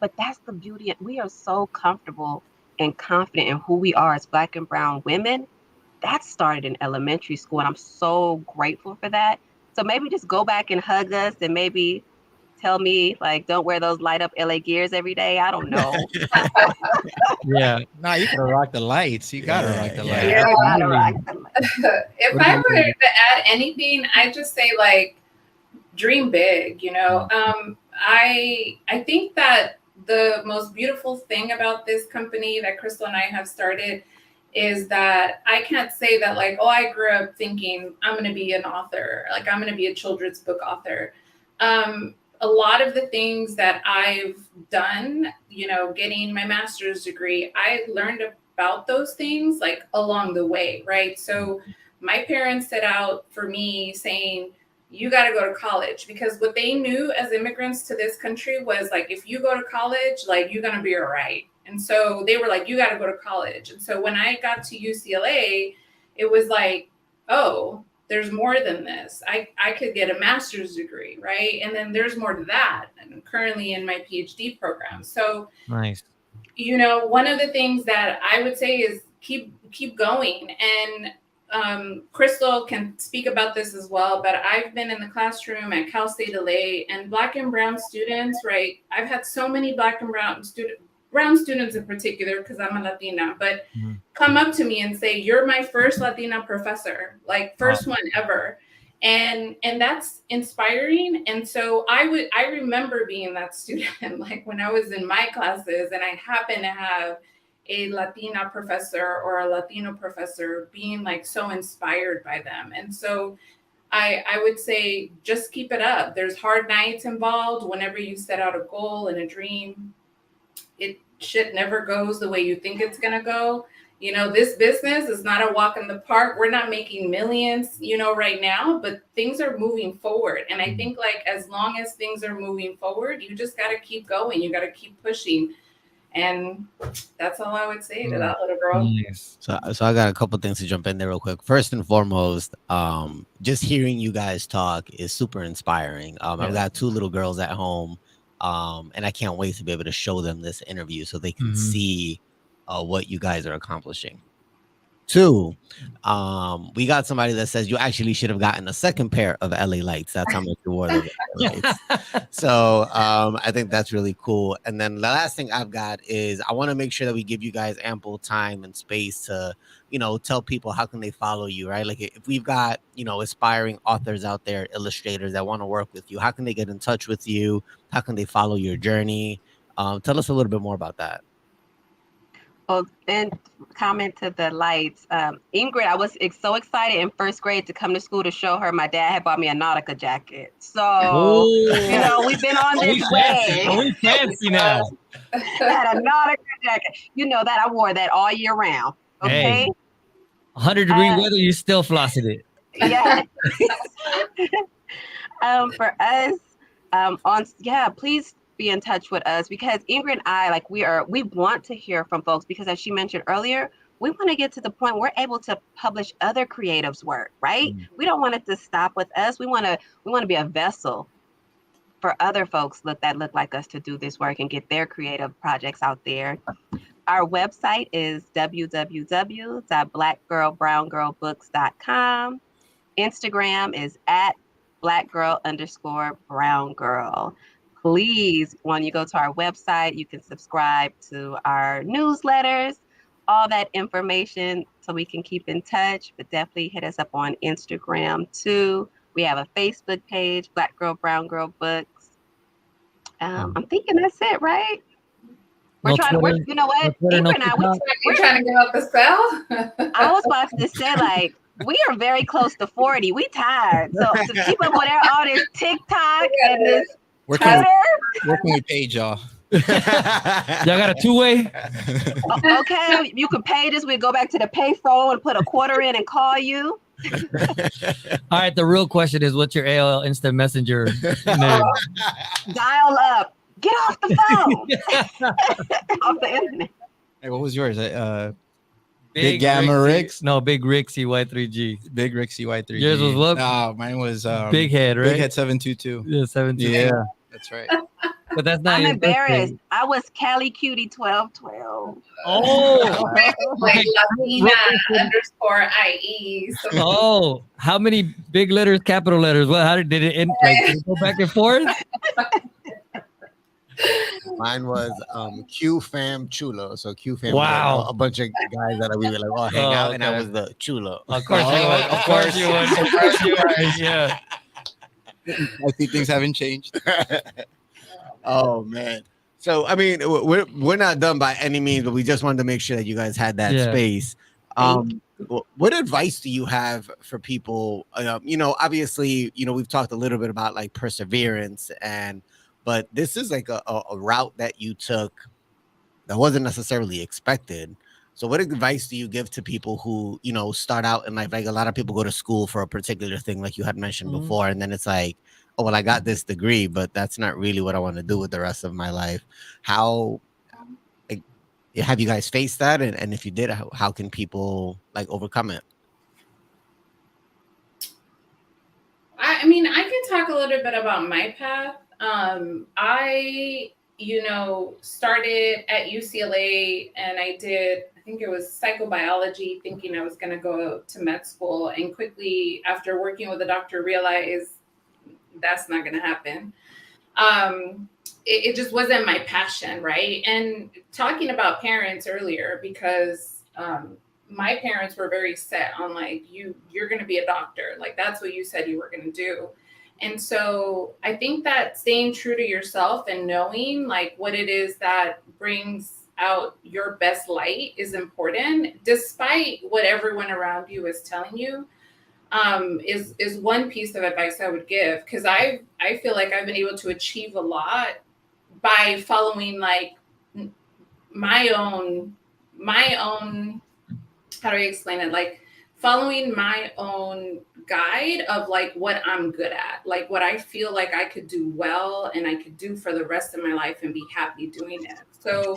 But that's the beauty. We are so comfortable and confident in who we are as Black and brown women. That started in elementary school, and I'm so grateful for that. So maybe just go back and hug us, and maybe tell me, like, don't wear those light up LA gears every day. I don't know. Yeah. No, you gotta rock the lights. You gotta rock the lights. Yeah, gotta rock the lights. If I were to add anything, I'd just say, like, dream big, I think that the most beautiful thing about this company that Crystal and I have started is that I can't say that, like, oh, I grew up thinking I'm going to be an author, like I'm going to be a children's book author. A lot of the things that I've done, getting my master's degree, I learned about those things like along the way, right? So my parents set out for me saying, you got to go to college, because what they knew as immigrants to this country was like, if you go to college, like you're going to be all right. And so they were like, you got to go to college. And so when I got to UCLA, it was like, oh, there's more than this. I could get a master's degree, right? And then there's more to that. And I'm currently in my PhD program. So Nice. you know, one of the things that I would say is keep going. And Crystal can speak about this as well, but I've been in the classroom at Cal State LA, and Black and brown students, right? I've had so many Black and brown students in particular, because I'm a Latina, but come up to me and say, "You're my first Latina professor, like first one ever." And that's inspiring. And so I remember being that student, like when I was in my classes and I happened to have a Latina professor or a Latino professor, being like so inspired by them. And so I would say, just keep it up. There's hard nights involved whenever you set out a goal and a dream. Shit never goes the way you think it's gonna go. You know, this business is not a walk in the park. We're not making millions, you know, right now, but things are moving forward. And I think like, as long as things are moving forward, you just got to keep going. You got to keep pushing. And that's all I would say to that little girl. So I got a couple things to jump in there real quick. First and foremost, just hearing you guys talk is super inspiring. I've got 2 little girls at home, and I can't wait to be able to show them this interview so they can see what you guys are accomplishing. 2, we got somebody that says you actually should have gotten a second pair of LA lights. That's how much you wore the LA lights. So I think that's really cool. And then the last thing I've got is I want to make sure that we give you guys ample time and space to, you know, tell people how can they follow you, right? Like if we've got, you know, aspiring authors out there, illustrators that want to work with you, how can they get in touch with you? How can they follow your journey? Tell us a little bit more about that. Well, and comment to the lights. Ingrid, I was so excited in first grade to come to school to show her my dad had bought me a Nautica jacket. So, you know, we've been on this way. We fancy now. I had a Nautica jacket. You know that I wore that all year round. Okay. Hey, 100-degree weather, you still flossed it. Yeah. For us, please be in touch with us, because Ingrid and I, we want to hear from folks, because as she mentioned earlier, we want to get to the point where we're able to publish other creatives' work, right? We don't want it to stop with us. We want to be a vessel for other folks that look like us to do this work and get their creative projects out there. Our website is www.blackgirlbrowngirlbooks.com. Instagram is @blackgirl_browngirl. Please, when you go to our website, you can subscribe to our newsletters, all that information, so we can keep in touch. But definitely hit us up on Instagram too. We have a Facebook page, Black Girl Brown Girl Books. I'm thinking that's it, right? We're trying to work. You know what? Ingrid and I, we're trying to get out the cell. I was about to say, like, we are very close to 40. We tired. So to keep up with all this TikTok and this Working with Paige, y'all. Y'all got a 2-way? Okay, you could pay this. We'd go back to the payphone and put a quarter in and call you. All right, the real question is, what's your AOL Instant Messenger name? Dial up. Get off the phone. Off the internet. Hey, what was yours? Big Gamma Ricks? No, Big Rick CY3G. Big Rick CY3G. Yours was what? No, mine was Big Head, right? Big Head 722. Yeah, 722. Yeah, that's right. But that's not. I'm your embarrassed. birthday. I was Cali Cutie 1212. Oh, like Latina _IE. So oh, how many big letters, capital letters? What? How did it end? Like, did it go back and forth? Mine was Q Fam Chulo. So Q Fam, Wow. was a bunch of guys that we were like, hang out, and I was the Chulo. Of course you would. Of course you would. Of course you would. Yeah. I think things haven't changed. Oh man. So I mean, we're not done by any means, but we just wanted to make sure that you guys had that space. What advice do you have for people? You know, obviously, you know, we've talked a little bit about like perseverance, but this is like a route that you took that wasn't necessarily expected. So what advice do you give to people who, you know, start out in life? Like a lot of people go to school for a particular thing, like you had mentioned before, and then it's like, oh, well, I got this degree, but that's not really what I want to do with the rest of my life. How have you guys faced that? And if you did, how can people like overcome it? I mean, I can talk a little bit about my path. I, started at UCLA and I think it was psychobiology, thinking I was going to go to med school, and quickly after working with a doctor realized that's not going to happen. It just wasn't my passion, right? And talking about parents earlier, because my parents were very set on like, you're going to be a doctor. Like, that's what you said you were going to do. And so I think that staying true to yourself and knowing like what it is that brings out your best light is important, despite what everyone around you is telling you, is one piece of advice I would give. Because I feel like I've been able to achieve a lot by following like my own, how do I explain it? Like following my own guide of like what I'm good at, like what I feel like I could do well and I could do for the rest of my life and be happy doing it. So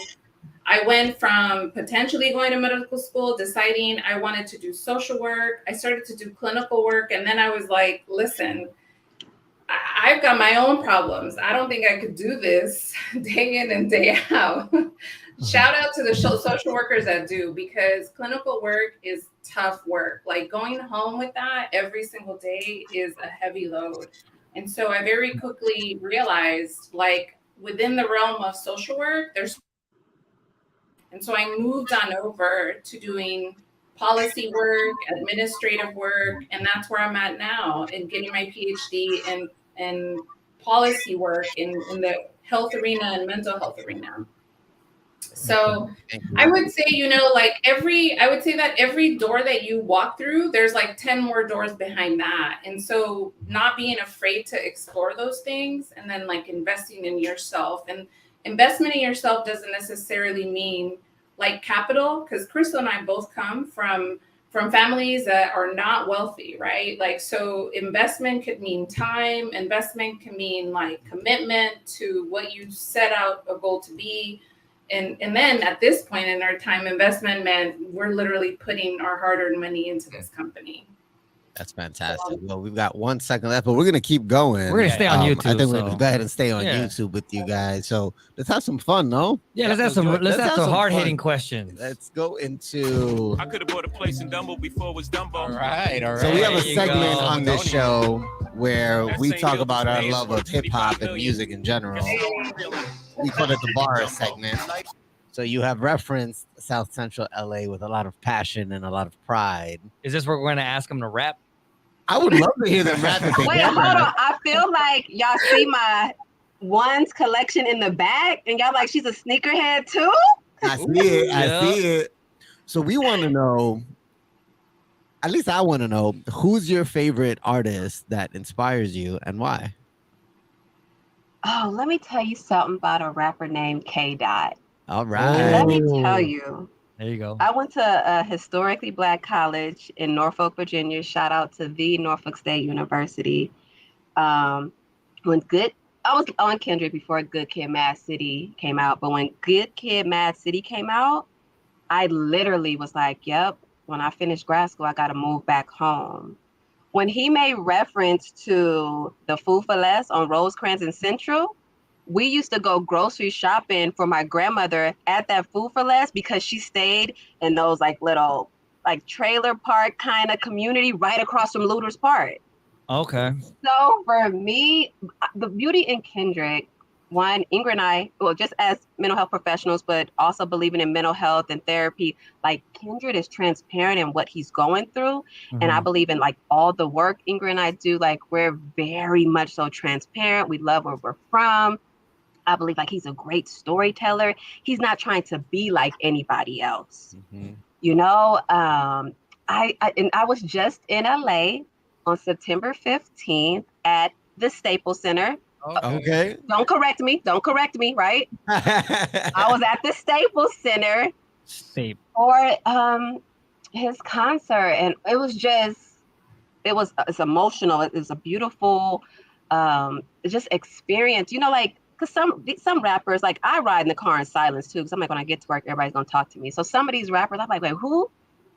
I went from potentially going to medical school, deciding I wanted to do social work. I started to do clinical work. And then I was like, listen, I've got my own problems. I don't think I could do this day in and day out. Shout out to the social workers that do, because clinical work is tough work. Like going home with that every single day is a heavy load. And so I very quickly realized, like, within the realm of social work, and so I moved on over to doing policy work, administrative work, and that's where I'm at now, and getting my PhD in policy work in the health arena and mental health arena. So I would say, I would say that every door that you walk through, there's like 10 more doors behind that. And so not being afraid to explore those things, and then like investing in yourself. And investment in yourself doesn't necessarily mean like capital, because Crystal and I both come from families that are not wealthy, right? Like, so investment could mean time, investment can mean like commitment to what you set out a goal to be. And then at this point in our time, investment meant we're literally putting our hard-earned money into this company. That's fantastic. Well, we've got 1 second left, but we're gonna keep going. We're gonna stay on YouTube. I think we're gonna go ahead and stay on YouTube with you guys. So let's have some fun, no? Yeah, let's have some hard-hitting questions. Let's go into. I could have bought a place in Dumbo before it was Dumbo. All right. So we have a segment on this show where we talk about our love of hip hop and music in general. We call it the bar segment. So you have referenced South Central LA with a lot of passion and a lot of pride. Is this where we're going to ask them to rap? I would love to hear them rap. Wait, hold on. I feel like y'all see my ones collection in the back, and y'all like, she's a sneakerhead too? I see it. I see it. So we want to know, at least I want to know, who's your favorite artist that inspires you and why? Oh, let me tell you something about a rapper named K Dot. All right. Let me tell you. There you go. I went to a historically Black college in Norfolk, Virginia. Shout out to the Norfolk State University. I was on Kendrick before Good Kid, Mad City came out. But when Good Kid, Mad City came out, I literally was like, yep, when I finish grad school, I got to move back home. When he made reference to the Food for Less on Rosecrans and Central, we used to go grocery shopping for my grandmother at that Food for Less because she stayed in those like little like trailer park kind of community right across from Looters Park. Okay. So for me, the beauty in Kendrick, one, Ingrid and I, well, just as mental health professionals, but also believing in mental health and therapy, like Kendrick is transparent in what he's going through. Mm-hmm. And I believe in like all the work Ingrid and I do, like we're very much so transparent. We love where we're from. I believe like he's a great storyteller. He's not trying to be like anybody else. Mm-hmm. You know, I was just in LA on September 15th at the Staples Center. Okay. Don't correct me, right? I was at the Staples Center for his concert, and it's emotional. It was a beautiful just experience. You know, like, because some rappers, like I ride in the car in silence too, because I'm like, when I get to work, everybody's gonna talk to me. So some of these rappers, I'm like, wait, who?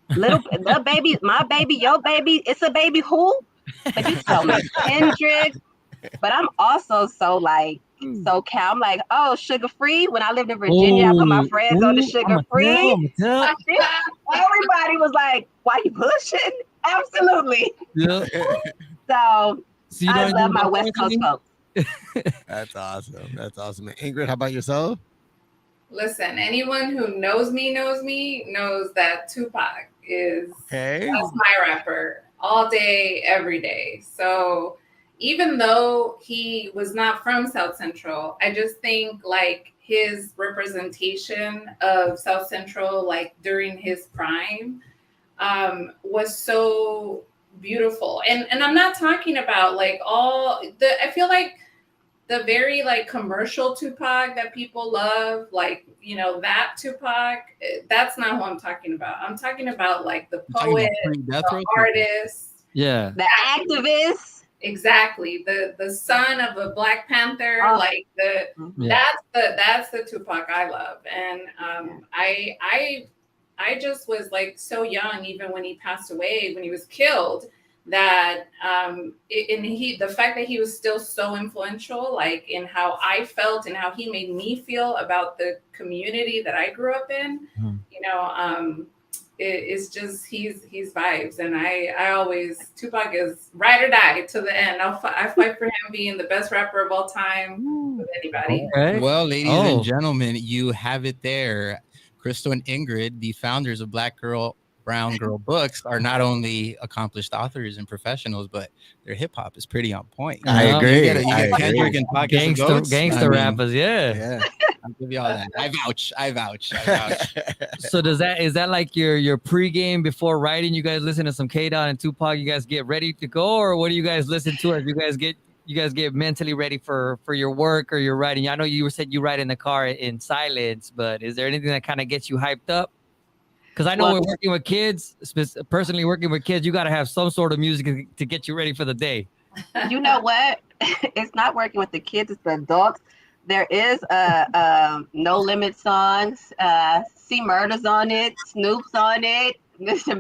The baby, my baby, your baby, it's a baby who? But you tell me Kendrick. But I'm also so like SoCal. I'm like, oh, sugar free. When I lived in Virginia, I put my friends on the sugar free. Everybody was like, why you pushing? Absolutely. Yeah. So you I don't love do my that West Coast personally? folks. That's awesome. That's awesome. Ingrid, how about yourself? Listen, anyone who knows me knows that Tupac is that's my rapper all day, every day. So even though he was not from South Central, I just think like his representation of South Central, like during his prime, was so beautiful. And I'm not talking about like I feel like the very like commercial Tupac that people love, like, you know, that Tupac, that's not who I'm talking about. I'm talking about like the poet, the artist, the activist. Exactly. The son of a Black Panther, like that's the Tupac I love. And I just was like so young, even when he passed away, when he was killed, that the fact that he was still so influential, like in how I felt and how he made me feel about the community that I grew up in, you know, it's just he's vibes. And I always, Tupac is ride or die to the end. I fight for him being the best rapper of all time with anybody. Well, ladies and gentlemen, you have it there. Crystal and Ingrid, the founders of Black Girl Brown Girl Books, are not only accomplished authors and professionals, but their hip hop is pretty on point. I agree. You get Kendrick and Pockets of Goats. Gangster rappers, yeah. I'll give you all that. I vouch. So is that like your pregame before writing? You guys listen to some K-Dot and Tupac, you guys get ready to go, or what do you guys listen to as you guys get mentally ready for your work or your writing? I know you said you write in the car in silence, but is there anything that kind of gets you hyped up? Because I know we're working with kids, personally working with kids, you got to have some sort of music to get you ready for the day. You know what? It's not working with the kids, it's the adults. There is No Limit songs, C Murder's on it, Snoop's on it, Mr.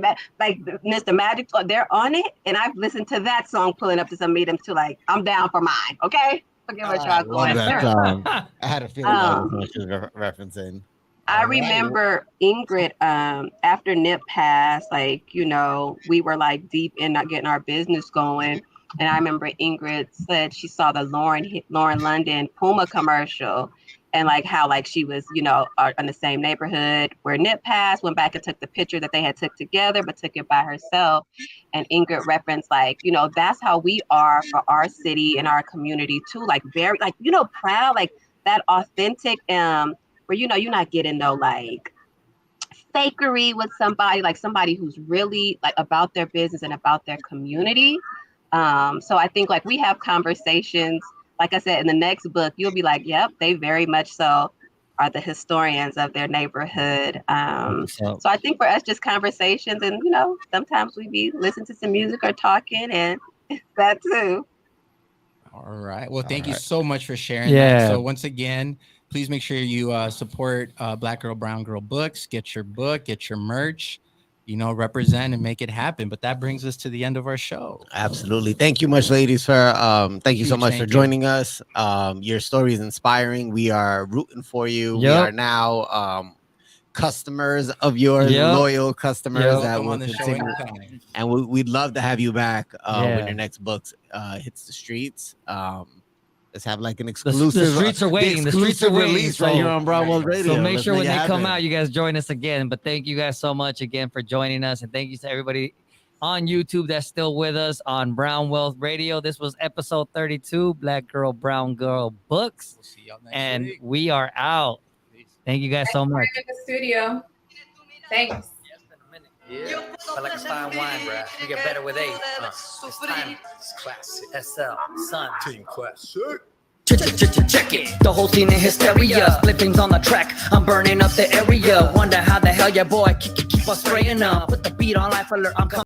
Magic, they're on it. And I've listened to that song pulling up to some meetings too, like, I'm down for mine, okay? Forget what y'all going through. I had a feeling that was what she was referencing. I remember Ingrid, after Nip passed, like, you know, we were like deep in not getting our business going. And I remember Ingrid said she saw the Lauren London Puma commercial and like how like she was, you know, in the same neighborhood where Nip passed, went back and took the picture that they had took together, but took it by herself. And Ingrid referenced like, you know, that's how we are for our city and our community too. Like very, like, you know, proud, like that authentic, where, you know, you're not getting no like fakery with somebody, like somebody who's really like about their business and about their community. So I think like we have conversations, like I said, in the next book, you'll be like, yep, they very much so are the historians of their neighborhood. So I think for us, just conversations, and, you know, sometimes we be listening to some music or talking, and that too. All right. Well, thank you so much for sharing that. So once again, please make sure you support Black Girl, Brown Girl Books. Get your book, get your merch, you know, represent and make it happen. But that brings us to the end of our show. Absolutely. Thank you much, ladies, for thank you so much for joining us. Your story is inspiring. We are rooting for you. We are now customers of yours, loyal customers that will continue. And we'd love to have you back when your next book hits the streets. Let's have like an exclusive. The streets are waiting. The streets are waiting. Release right here on Brown World Radio. So make sure when they come out, you guys join us again. But thank you guys so much again for joining us, and thank you to everybody on YouTube that's still with us on Brown Wealth Radio. This was episode 32, Black Girl, Brown Girl Books, see y'all next and week. we are out. Thank you guys so much. In the studio. Thanks. Yeah, but like a fine wine, bruh. You get better with age. It's time. It's classic. SL, Sun. Team Classic. Check it. The whole scene in hysteria. Flippings on the track. I'm burning up the area. Wonder how the hell your boy keep us spraying up. Put the beat on life alert. I'm coming.